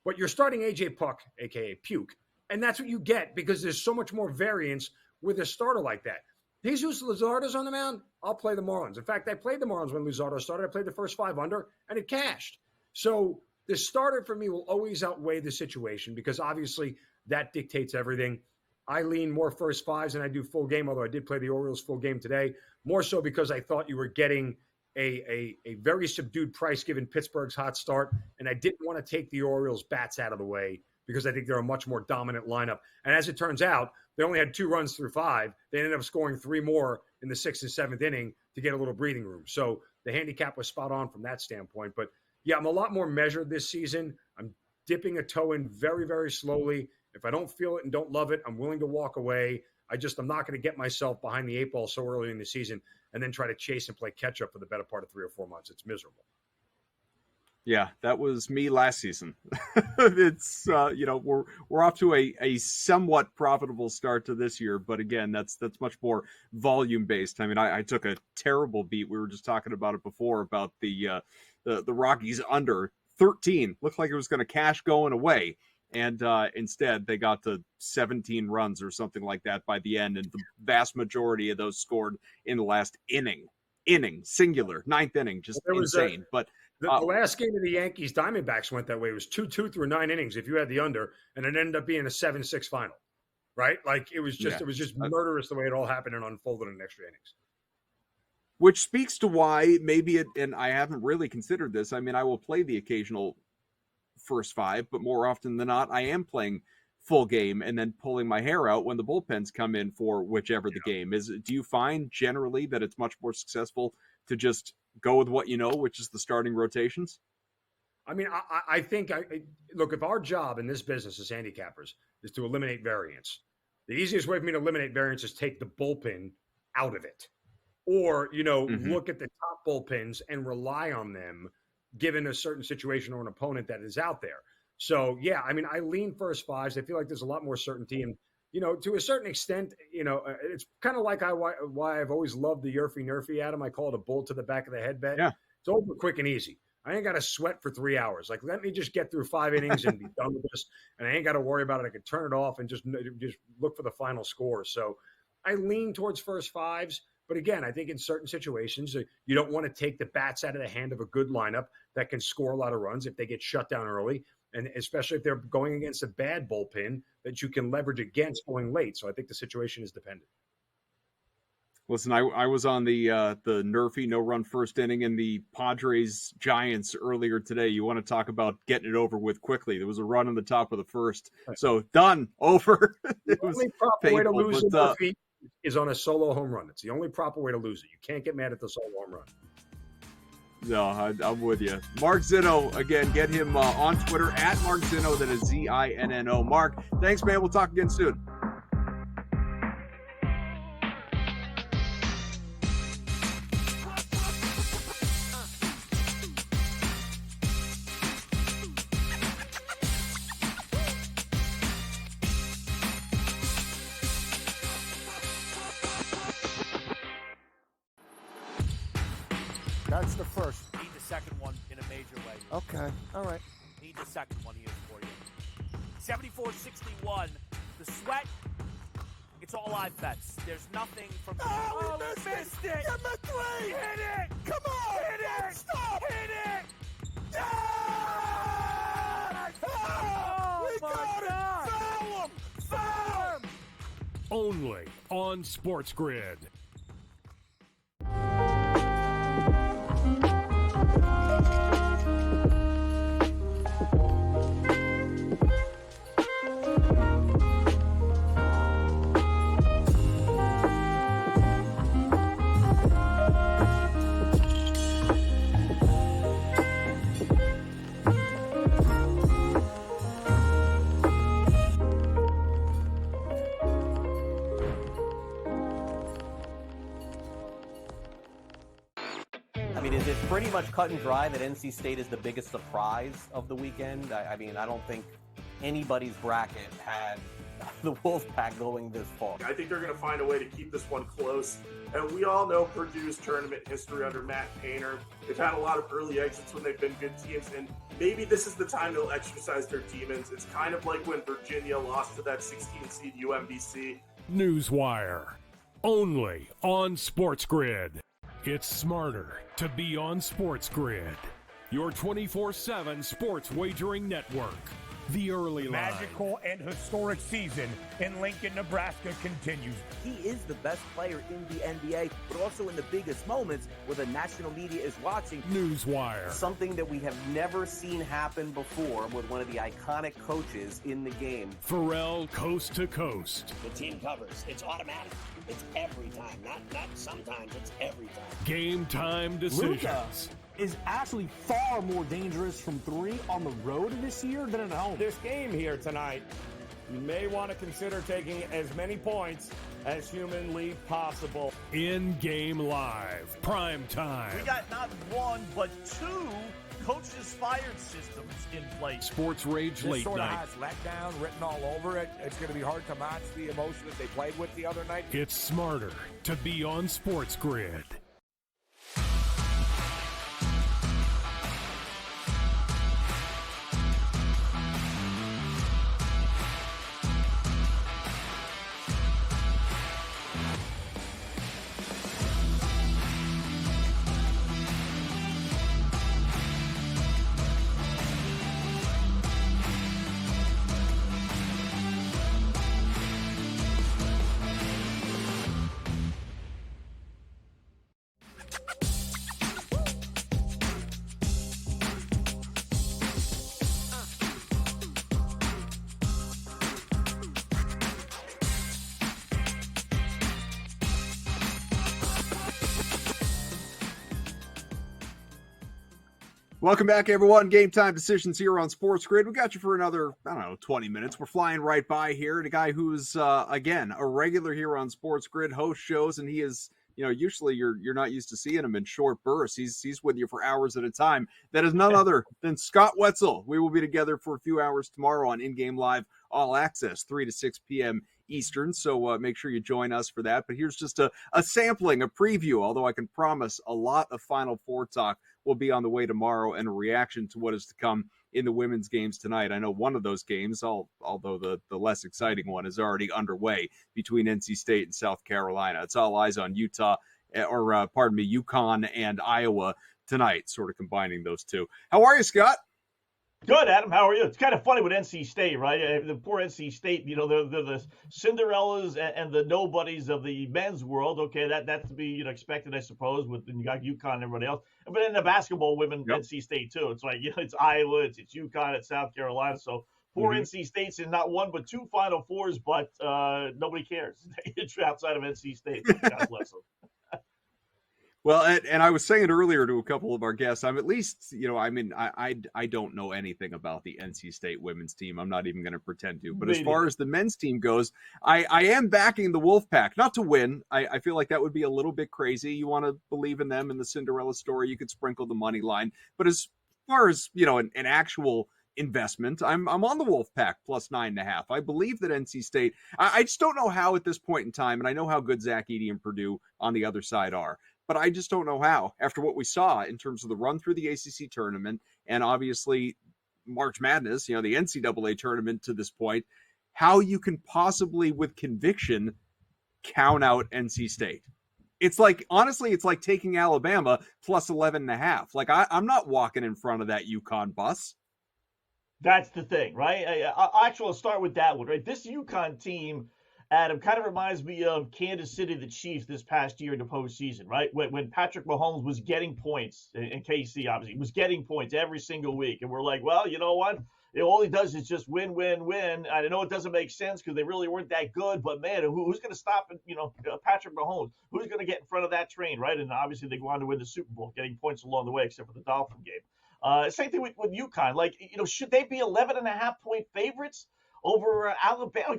But you're starting A.J. Puck, a.k.a. Puke, and that's what you get because there's so much more variance with a starter like that. Jesus Luzardo's on the mound, I'll play the Marlins. In fact, I played the Marlins when Luzardo started. I played the first 5 under, and it cashed. So the starter for me will always outweigh the situation because obviously that dictates everything. I lean more first 5s than I do full game, although I did play the Orioles full game today, more so because I thought you were getting a very subdued price given Pittsburgh's hot start, and I didn't want to take the Orioles' bats out of the way because I think they're a much more dominant lineup. And as it turns out, they only had 2 runs through 5. They ended up scoring 3 more in the 6th and 7th inning to get a little breathing room. So the handicap was spot on from that standpoint. But, yeah, I'm a lot more measured this season. I'm dipping a toe in very, very slowly. If I don't feel it and don't love it, I'm willing to walk away. I'm not going to get myself behind the 8 ball so early in the season and then try to chase and play catch up for the better part of 3 or 4 months. It's miserable. Yeah, that was me last season. It's we're off to a somewhat profitable start to this year, but again, that's much more volume based. I mean, I took a terrible beat. We were just talking about it before about the Rockies under 13. Looked like it was going to cash going away, and instead they got to 17 runs or something like that by the end, and the vast majority of those scored in the last inning, singular, 9th inning, just insane. But the last game of the Yankees Diamondbacks went that way. It was 2-2 through 9 innings if you had the under, and it ended up being a 7-6 final, right? Like it was just murderous the way it all happened and unfolded in extra innings. Which speaks to why maybe and I haven't really considered this. I mean, I will play the occasional first 5, but more often than not, I am playing full game and then pulling my hair out when the bullpens come in for whichever the game is. Do you find generally that it's much more successful to just go with what you know, which is the starting rotations? I mean, I think, look, if our job in this business as handicappers is to eliminate variance, the easiest way for me to eliminate variance is take the bullpen out of it. Or, look at the top bullpens and rely on them given a certain situation or an opponent that is out there. So, yeah, I mean, I lean first fives. I feel like there's a lot more certainty. And, to a certain extent, it's kind of like why I've always loved the Yerfy Nerfy, Adam. I call it a bull to the back of the head bet. Yeah. It's over quick and easy. I ain't got to sweat for 3 hours. Like, let me just get through 5 innings and be done with this. And I ain't got to worry about it. I can turn it off and just look for the final score. So I lean towards first fives. But again, I think in certain situations, you don't want to take the bats out of the hand of a good lineup that can score a lot of runs if they get shut down early. And especially if they're going against a bad bullpen that you can leverage against going late. So I think the situation is dependent. Listen, I was on the Nerfy no-run first inning in the Padres-Giants earlier today. You want to talk about getting it over with quickly. There was a run in the top of the first. So, done, over. The only proper way to lose a Nerfy is on a solo home run. It's the only proper way to lose it. You can't get mad at the solo home run. No, I'm with you. Mark Zinno, again, get him on Twitter, at Mark Zinno, that is Zinno. Mark, thanks, man. We'll talk again soon. That's the first. Need the second one in a major way. Okay. All right. Need the second one here for you. 74-61. The sweat, it's all live bets. There's nothing from... Oh, we missed it! Get my three! Hit it! Come on! Hit it! Stop! Hit it! Yeah! Oh, we my got God! it! Foul him! Foul him! Only on SportsGrid. Is it pretty much cut and dry that NC State is the biggest surprise of the weekend? I don't think anybody's bracket had the Wolfpack going this far. I think they're going to find a way to keep this one close. And we all know Purdue's tournament history under Matt Painter. They've had a lot of early exits when they've been good teams, and maybe this is the time they'll exercise their demons. It's kind of like when Virginia lost to that 16-seed UMBC. Newswire. Only on SportsGrid. It's smarter to be on SportsGrid. Your 24/7 sports wagering network. The early line. Magical and historic season in Lincoln, Nebraska continues. He is the best player in the NBA, but also in the biggest moments where the national media is watching. Newswire. Something that we have never seen happen before with one of the iconic coaches in the game. Pharrell coast to coast. The team covers. It's automatic. It's every time. Not sometimes. It's every time. Game time decisions. Luka is actually far more dangerous from three on the road this year than at home. This game here tonight, you may want to consider taking as many points as humanly possible. In-game live. Prime time. We got not one, but two coaches fired systems in place. Sports Rage This late sort night. of has letdown written all over it. It's going to be hard to match the emotion that they played with the other night. It's smarter to be on SportsGrid. Welcome back, everyone. Game Time Decisions here on Sports Grid. We got you for another, 20 minutes. We're flying right by here. The guy who's, again, a regular here on Sports Grid, hosts shows, and he is, usually you're not used to seeing him in short bursts. He's with you for hours at a time. That is none other than Scott Wetzel. We will be together for a few hours tomorrow on In-Game Live All Access, 3 to 6 p.m. Eastern. So make sure you join us for that. But here's just a sampling, a preview, although I can promise a lot of Final Four talk will be on the way tomorrow and a reaction to what is to come in the women's games tonight. I know one of those games, although the less exciting one, is already underway between NC State and South Carolina. It's all eyes on UConn and Iowa tonight, sort of combining those two. How are you, Scott? Good, Adam. How are you? It's kind of funny with NC State, right? The poor NC State, they're the Cinderellas and the nobodies of the men's world. Okay, that's to be expected, I suppose. With you got UConn and everybody else, but in the basketball, women, NC State too. It's like it's Iowa, it's UConn, it's South Carolina. So poor NC State's in not one but two Final Fours, but nobody cares. It's outside of NC State. God bless them. Well, and I was saying earlier to a couple of our guests, I'm at least, I don't know anything about the NC State women's team. I'm not even going to pretend to. But as far as the men's team goes, I am backing the Wolfpack. Not to win. I feel like that would be a little bit crazy. You want to believe in them in the Cinderella story, you could sprinkle the money line. But as far as, an actual investment, I'm on the Wolfpack plus 9.5. I believe that NC State, I just don't know how at this point in time, and I know how good Zach Edey and Purdue on the other side are. But I just don't know how, after what we saw in terms of the run through the ACC tournament and obviously March Madness, the NCAA tournament to this point, how you can possibly, with conviction, count out NC State. It's like, honestly, it's like taking Alabama plus 11.5. Like, I'm not walking in front of that UConn bus. That's the thing, right? I'll start with that one, right? This UConn team, Adam, kind of reminds me of Kansas City, the Chiefs, this past year in the postseason, right? When Patrick Mahomes was getting points, and KC obviously was getting points every single week. And we're like, well, you know what? All he does is just win, win, win. I know it doesn't make sense because they really weren't that good, but man, who's going to stop, Patrick Mahomes? Who's going to get in front of that train, right? And obviously they go on to win the Super Bowl, getting points along the way, except for the Dolphin game. Same thing with UConn. Like, should they be 11.5-point favorites over Alabama,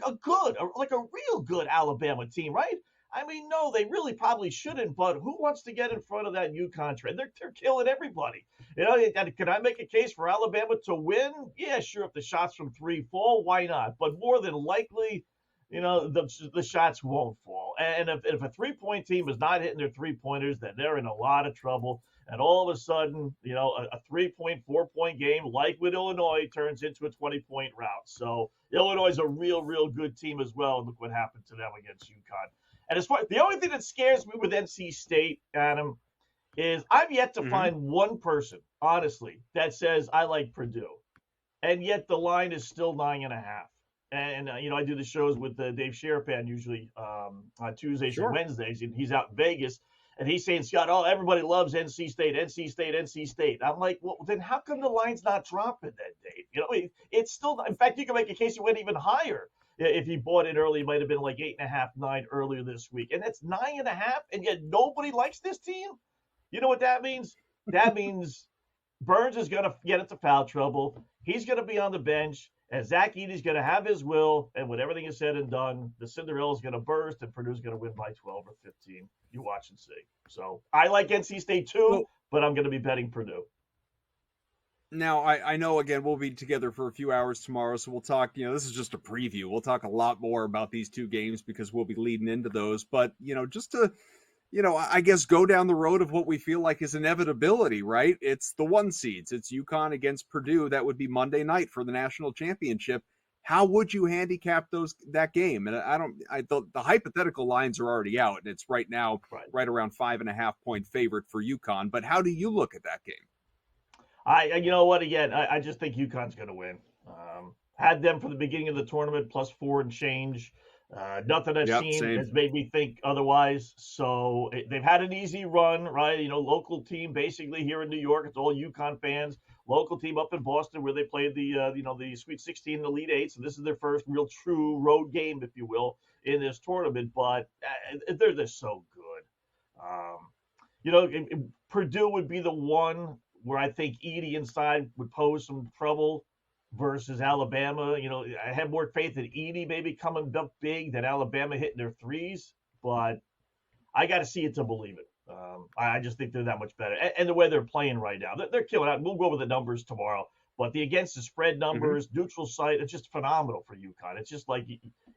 like a real good Alabama team, right? I mean, no, they really probably shouldn't, but who wants to get in front of that UConn trend? They're killing everybody. Can I make a case for Alabama to win? Yeah, sure, if the shots from three fall, why not? But more than likely, the shots won't fall. And if a three-point team is not hitting their three-pointers, then they're in a lot of trouble. And all of a sudden, a 3-point, 4-point game like with Illinois turns into a 20-point rout. So Illinois is a real, real good team as well. Look what happened to them against UConn. And the only thing that scares me with NC State, Adam, is I've yet to find one person, honestly, that says I like Purdue. And yet the line is still 9.5. And I do the shows with Dave Sherapan usually on Tuesdays and Wednesdays, and he's out in Vegas. And he's saying, Scott, everybody loves NC State, NC State, NC State. I'm like, well, then how come the line's not dropping that day? It's still, in fact, you can make a case it went even higher. If you bought it early, it might have been like 8.5, 9 earlier this week. And that's 9.5, and yet nobody likes this team? You know what that means? That means Burns is going to get into foul trouble. He's going to be on the bench. And Zach Edey's going to have his will, and when everything is said and done, the Cinderella's going to burst, and Purdue's going to win by 12 or 15. You watch and see. So I like NC State too, but I'm going to be betting Purdue. Now, I know, again, we'll be together for a few hours tomorrow, so we'll talk, this is just a preview. We'll talk a lot more about these two games because we'll be leading into those. But, just to, I guess go down the road of what we feel like is inevitability, right? It's the 1 seeds. It's UConn against Purdue. That would be Monday night for the national championship. How would you handicap that game? And the hypothetical lines are already out, and it's right now right around 5.5-point favorite for UConn. But how do you look at that game? You know what? Again, I just think UConn's going to win. Had them from the beginning of the tournament plus 4 and change. Nothing I've seen has made me think otherwise. So they've had an easy run, right? Local team basically here in New York. It's all UConn fans. Local team up in Boston where they played the Sweet 16 and Elite 8. So this is their first real true road game, if you will, in this tournament. But they're so good. Purdue would be the one where I think Edey inside would pose some trouble versus Alabama. I have more faith in Edey maybe coming up big than Alabama hitting their threes, but I got to see it to believe it. I just think they're that much better. And the way they're playing right now, they're killing out. We'll go over the numbers tomorrow, but the against the spread numbers, neutral site, it's just phenomenal for UConn. It's just like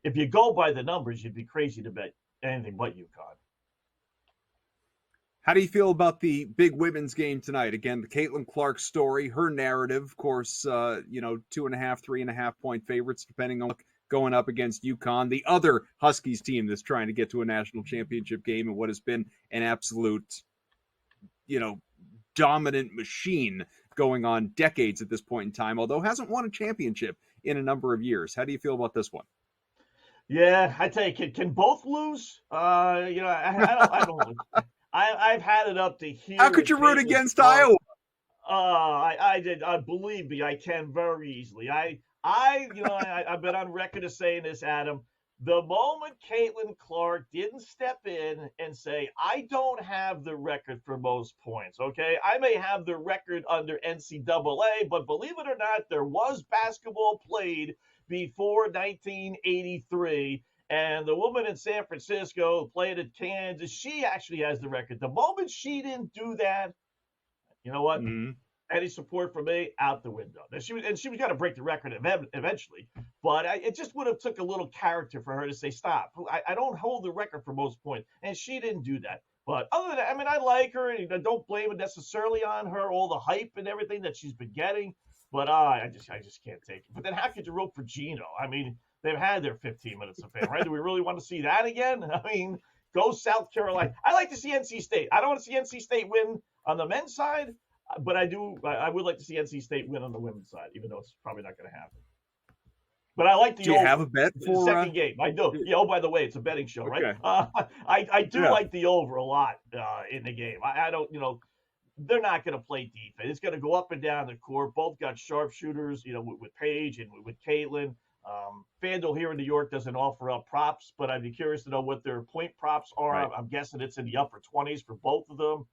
if you go by the numbers, you'd be crazy to bet anything but UConn. How do you feel about the big women's game tonight? Again, the Caitlin Clark story, her narrative, of course, 2.5, 3.5 point favorites, depending on going up against UConn, the other Huskies team that's trying to get to a national championship game and what has been an absolute, dominant machine going on decades at this point in time, although hasn't won a championship in a number of years. How do you feel about this one? Yeah, I tell you, can both lose? I don't. I've had it up to here. How could you root against Iowa? I did. Believe me, I can very easily. I've been on record of saying this, Adam. The moment Caitlin Clark didn't step in and say, I don't have the record for most points, okay? I may have the record under NCAA, but believe it or not, there was basketball played before 1983. And the woman in San Francisco played at Kansas, she actually has the record. The moment she didn't do that, you know what? Any support from me, out the window. She was going to break the record eventually, but it just would have took a little character for her to say, stop. I don't hold the record for most points, and she didn't do that. But other than that, I like her, and I don't blame it necessarily on her, all the hype and everything that she's been getting, but I just can't take it. But then how could you root for Gino? They've had their 15 minutes of fame, right? Do we really want to see that again? Go South Carolina. I like to see NC State. I don't want to see NC State win on the men's side, but I would like to see NC State win on the women's side, even though it's probably not going to happen. But I like the Do you have a bet for second game? I do. Yeah. Oh, by the way, it's a betting show, right? I do like the over a lot in the game. I don't, they're not going to play defense. It's going to go up and down the court. Both got sharpshooters, with Paige and with Caitlin. FanDuel here in New York doesn't offer up props, but I'd be curious to know what their point props are. Right. I'm guessing it's in the upper 20s for both of them.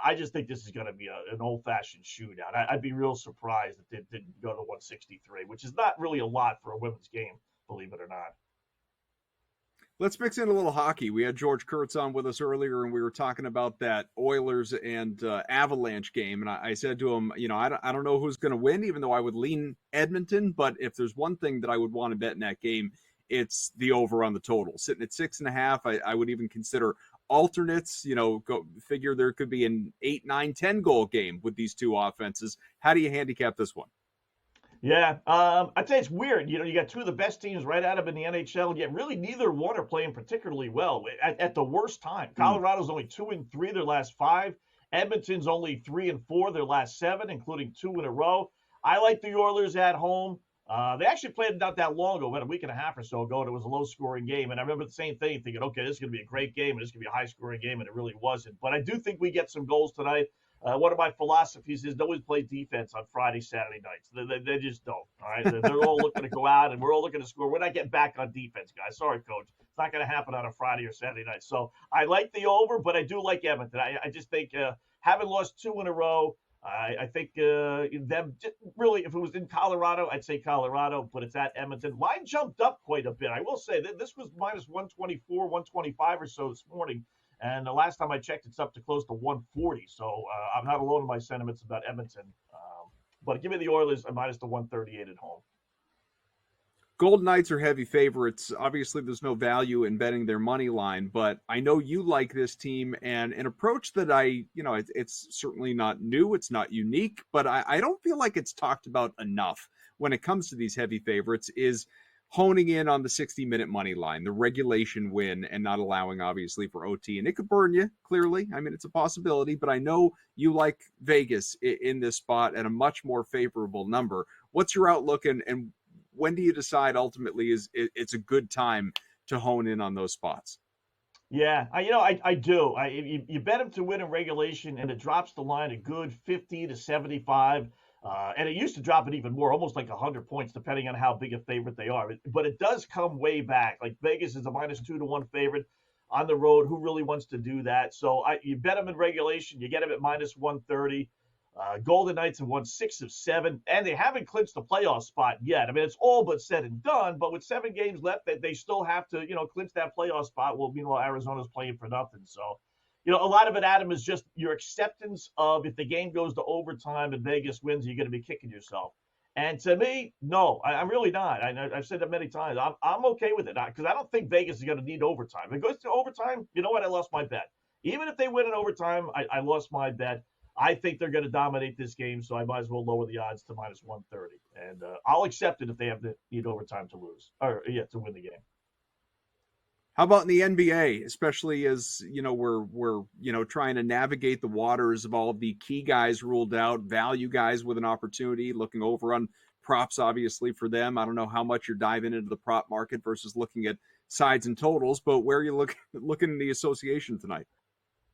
I just think this is going to be an old-fashioned shootout. I'd be real surprised if it didn't go to 163, which is not really a lot for a women's game, believe it or not. Let's mix in a little hockey. We had George Kurtz on with us earlier, and we were talking about that Oilers and Avalanche game. And I said to him, I don't know who's going to win, even though I would lean Edmonton. But if there's one thing that I would want to bet in that game, it's the over on the total. Sitting at 6.5, I would even consider alternates. Go figure there could be an 8, 9, 10 goal game with these two offenses. How do you handicap this one? Yeah, I'd say it's weird. You got two of the best teams right out of in the NHL, yet really neither one are playing particularly well at the worst time. Colorado's only 2-3 their last 5. Edmonton's only 3-4 their last 7, including 2 in a row. I like the Oilers at home. They actually played it not that long ago, about a week and a half or so ago, and it was a low-scoring game. And I remember the same thing, thinking, okay, this is going to be a great game, and this is going to be a high-scoring game, and it really wasn't. But I do think we get some goals tonight. One of my philosophies is always play defense on Friday, Saturday nights. They just don't, all right? They're all looking to go out, and we're all looking to score. We're not getting back on defense, guys. Sorry, Coach. It's not going to happen on a Friday or Saturday night. So I like the over, but I do like Edmonton. I just think having lost 2 in a row, I think them really, if it was in Colorado, I'd say Colorado, but it's at Edmonton. Line jumped up quite a bit. I will say that this was minus 124, 125 or so this morning. And the last time I checked, it's up to close to 140. So I'm not alone in my sentiments about Edmonton. But give me the Oilers minus the 138 at home. Golden Knights are heavy favorites. Obviously, there's no value in betting their money line, but I know you like this team, and an approach that it's certainly not new, it's not unique, but I don't feel like it's talked about enough when it comes to these heavy favorites is honing in on the 60-minute money line, the regulation win, and not allowing, obviously, for OT. And it could burn you, clearly. I mean, it's a possibility, but I know you like Vegas in this spot at a much more favorable number. What's your outlook, and when do you decide ultimately it's a good time to hone in on those spots? Yeah, I do. You bet them to win in regulation, and it drops the line a good 50 to 75. And it used to drop it even more, almost like 100 points, depending on how big a favorite they are. But it does come way back. Like Vegas is a minus 2-1 favorite on the road. Who really wants to do that? So you bet them in regulation. You get them at minus 130. Golden Knights have won 6 of 7, and they haven't clinched the playoff spot yet. I mean, it's all but said and done, but with 7 games left, they still have to, clinch that playoff spot. Well, meanwhile, Arizona's playing for nothing. So, a lot of it, Adam, is just your acceptance of if the game goes to overtime and Vegas wins, you're going to be kicking yourself. And to me, no, I'm really not. I've said that many times. I'm okay with it because I don't think Vegas is going to need overtime. If it goes to overtime, you know what? I lost my bet. Even if they win in overtime, I lost my bet. I think they're going to dominate this game, so I might as well lower the odds to minus 130. And I'll accept it if they have to need overtime to lose to win the game. How about in the NBA, especially as, we're trying to navigate the waters of all of the key guys ruled out, value guys with an opportunity, looking over on props, obviously, for them. I don't know how much you're diving into the prop market versus looking at sides and totals, but where are you looking in the association tonight?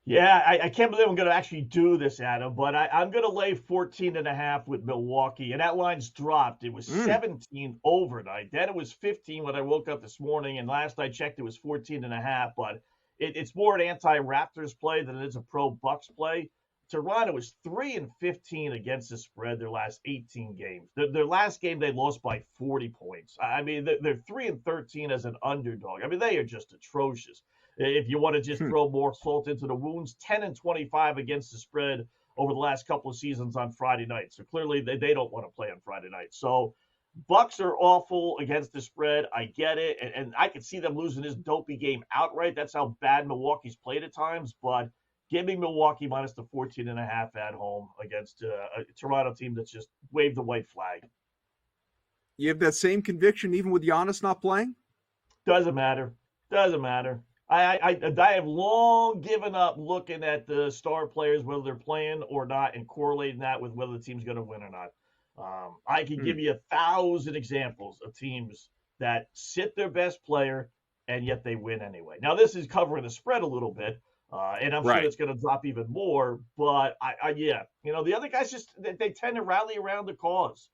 Yeah, I can't believe I'm going to actually do this, Adam, but I'm going to lay 14.5 with Milwaukee, and that line's dropped. It was 17 overnight. Then it was 15 when I woke up this morning, and last I checked it was 14.5, but it's more an anti-Raptors play than it is a pro-Bucks play. Toronto is 3-15 against the spread their last 18 games. Their last game, they lost by 40 points. I mean, they're 3-13 as an underdog. I mean, they are just atrocious. If you want to just throw more salt into the wounds, 10-25 against the spread over the last couple of seasons on Friday night. So clearly they don't want to play on Friday night. So Bucks are awful against the spread. I get it. And I could see them losing this dopey game outright. That's how bad Milwaukee's played at times. But give me Milwaukee minus the 14.5 at home against a Toronto team that's just waved the white flag. You have that same conviction even with Giannis not playing? Doesn't matter. I have long given up looking at the star players, whether they're playing or not, and correlating that with whether the team's going to win or not. I can give you 1,000 examples of teams that sit their best player, and yet they win anyway. Now, this is covering the spread a little bit, and I'm sure it's going to drop even more. But, the other guys they tend to rally around the cause.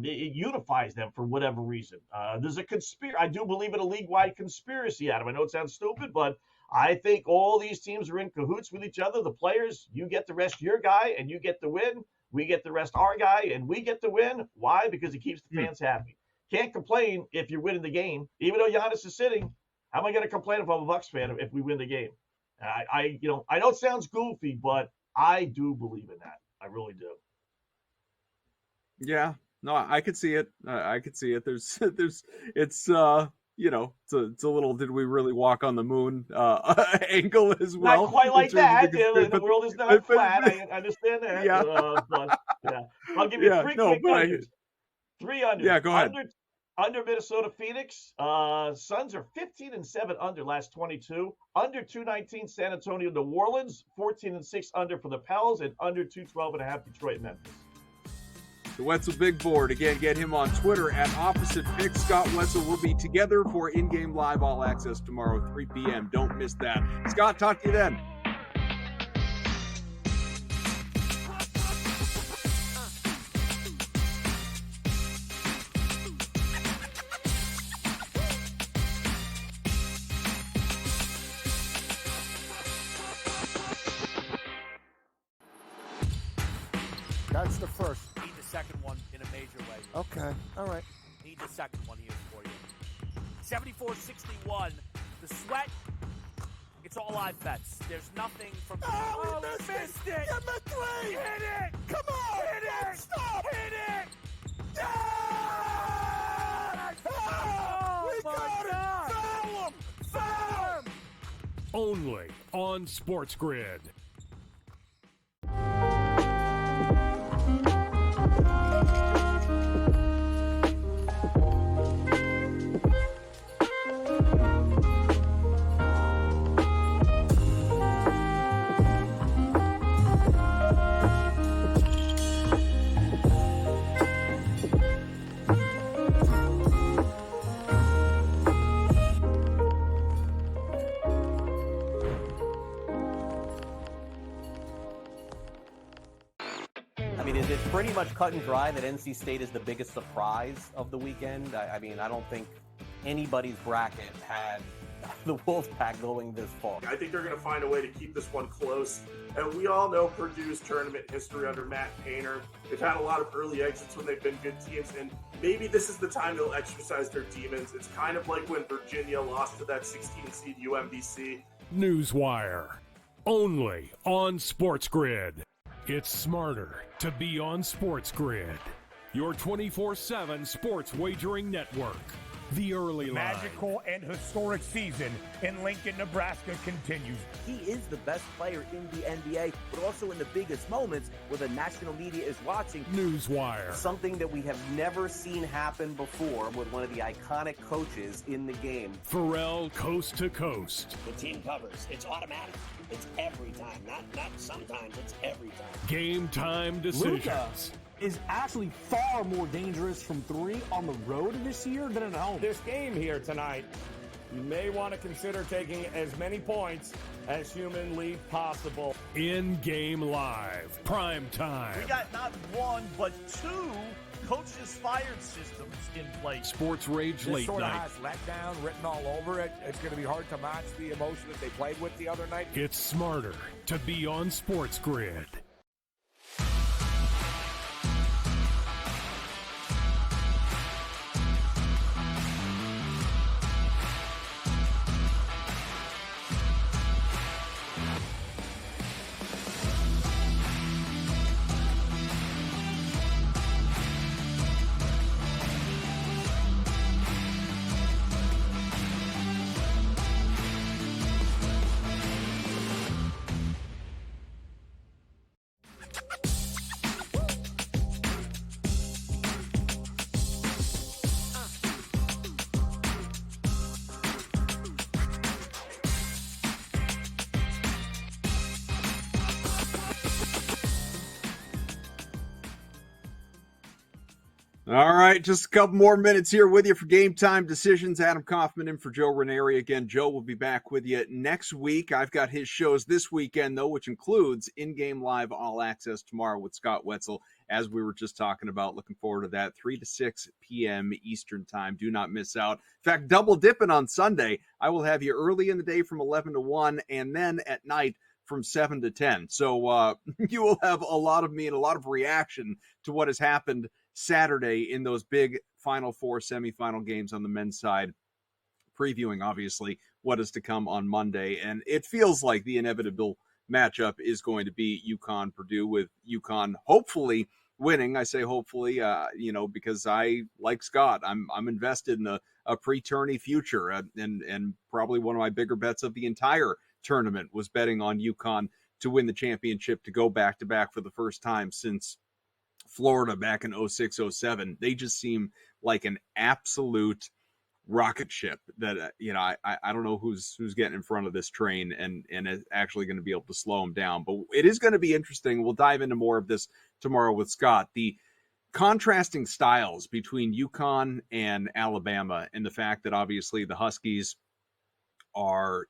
It unifies them for whatever reason. There's a conspiracy. I do believe in a league-wide conspiracy, Adam. I know it sounds stupid, but I think all these teams are in cahoots with each other. The players, you get the rest your guy, and you get the win. We get the rest our guy, and we get the win. Why? Because it keeps the fans happy. Can't complain if you're winning the game. Even though Giannis is sitting, how am I going to complain if I'm a Bucks fan if we win the game? I know it sounds goofy, but I do believe in that. I really do. Yeah. No, I could see it. I could see it. It's a little, did we really walk on the moon angle as well. Not quite like that. The world is not flat. I understand that. Yeah. I'll give you three quick unders. 3 under. Yeah, go ahead. Under Minnesota Phoenix. Suns are 15-7 under last 22. Under 219 San Antonio New Orleans. 14-6 under for the Pels, and under 212.5 Detroit Memphis. The Wetzel Big Board. Again, get him on Twitter at Opposite Pick. Scott Wetzel will be together for in-game live all access tomorrow, 3 p.m. Don't miss that. Scott, talk to you then. That's the first. Need the second one in a major way. Okay. All right. Need the second one here for you. 74-61. The Sweat. It's all live bets. There's nothing from. Oh, we missed it. Give me 3. Hit it. Come on. Hit it. Stop. Hit it. Yeah! Oh, we got God. it. Foul him. Foul him. Only on SportsGrid. Is it pretty much cut and dry that NC State is the biggest surprise of the weekend? I mean, I don't think anybody's bracket had the Wolfpack going this far. I think they're going to find a way to keep this one close. And we all know Purdue's tournament history under Matt Painter. They've had a lot of early exits when they've been good teams, and maybe this is the time they'll exercise their demons. It's kind of like when Virginia lost to that 16-seed UMBC. Newswire, only on SportsGrid. It's smarter to be on SportsGrid, your 24/7 sports wagering network. The early line. Magical and historic season in Lincoln, Nebraska continues. He is the best player in the NBA, but also in the biggest moments where the national media is watching. Newswire. Something that we have never seen happen before with one of the iconic coaches in the game. Pharrell, coast to coast. The team covers. It's automatic. It's every time. Not sometimes. It's every time. Game time decisions. Luka is actually far more dangerous from three on the road this year than at home. This game here tonight, you may want to consider taking as many points as humanly possible. In-game live, prime time. We got not one, but two coaches fired systems in place. Sports Rage This late sort night. of has letdown written all over it. It's going to be hard to match the emotion that they played with the other night. It's smarter to be on SportsGrid. All right, just a couple more minutes here with you for Game Time Decisions. Adam Kaufman in for Joe Ranieri. Again, Joe will be back with you next week. I've got his shows this weekend, though, which includes In-Game Live All Access tomorrow with Scott Wetzel, as we were just talking about. Looking forward to that, 3 to 6 p.m. Eastern Time. Do not miss out. In fact, double dipping on Sunday. I will have you early in the day from 11 to 1, and then at night from 7 to 10. So you will have a lot of me and a lot of reaction to what has happened Saturday in those big Final Four semifinal games on the men's side, previewing obviously what is to come on Monday. And it feels like the inevitable matchup is going to be UConn-Purdue, with UConn hopefully winning. I say hopefully, because I, like Scott, I'm invested in a pre-tourney future, and probably one of my bigger bets of the entire tournament was betting on UConn to win the championship, to go back-to-back for the first time since Florida back in 06-07. They just seem like an absolute rocket ship that, I don't know who's getting in front of this train and is actually going to be able to slow them down. But it is going to be interesting. We'll dive into more of this tomorrow with Scott. The contrasting styles between UConn and Alabama, and the fact that obviously the Huskies are,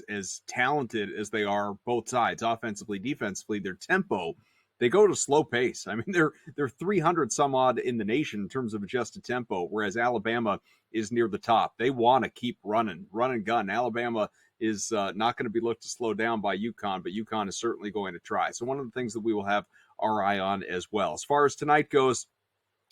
as talented as they are, both sides, offensively, defensively, their tempo, they go at a slow pace. I mean, they're 300 some odd in the nation in terms of adjusted tempo, whereas Alabama is near the top. They want to keep running, run and gun. Alabama is not going to be looked to slow down by UConn, but UConn is certainly going to try. So one of the things that we will have our eye on as well. As far as tonight goes,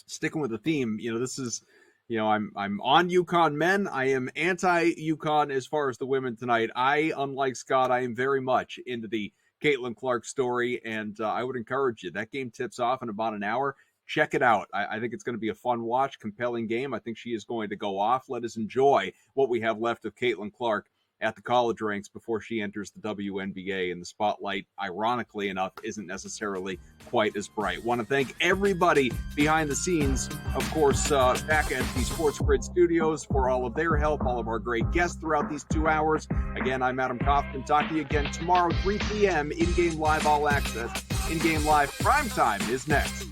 sticking with the theme, this is, I'm on UConn men. I am anti-UConn as far as the women tonight. Unlike Scott, I am very much into the Caitlin Clark story, and I would encourage you. That game tips off in about an hour. Check it out. I think it's going to be a fun watch, compelling game. I think she is going to go off. Let us enjoy what we have left of Caitlin Clark at the college ranks before she enters the WNBA, and the spotlight, ironically enough, isn't necessarily quite as bright. Want to thank everybody behind the scenes, of course, back at the SportsGrid studios for all of their help, all of our great guests throughout these 2 hours. Again, I'm Adam Kaufman. Talk to you again tomorrow, 3 p.m. In-Game Live All Access. In-Game Live Primetime is next.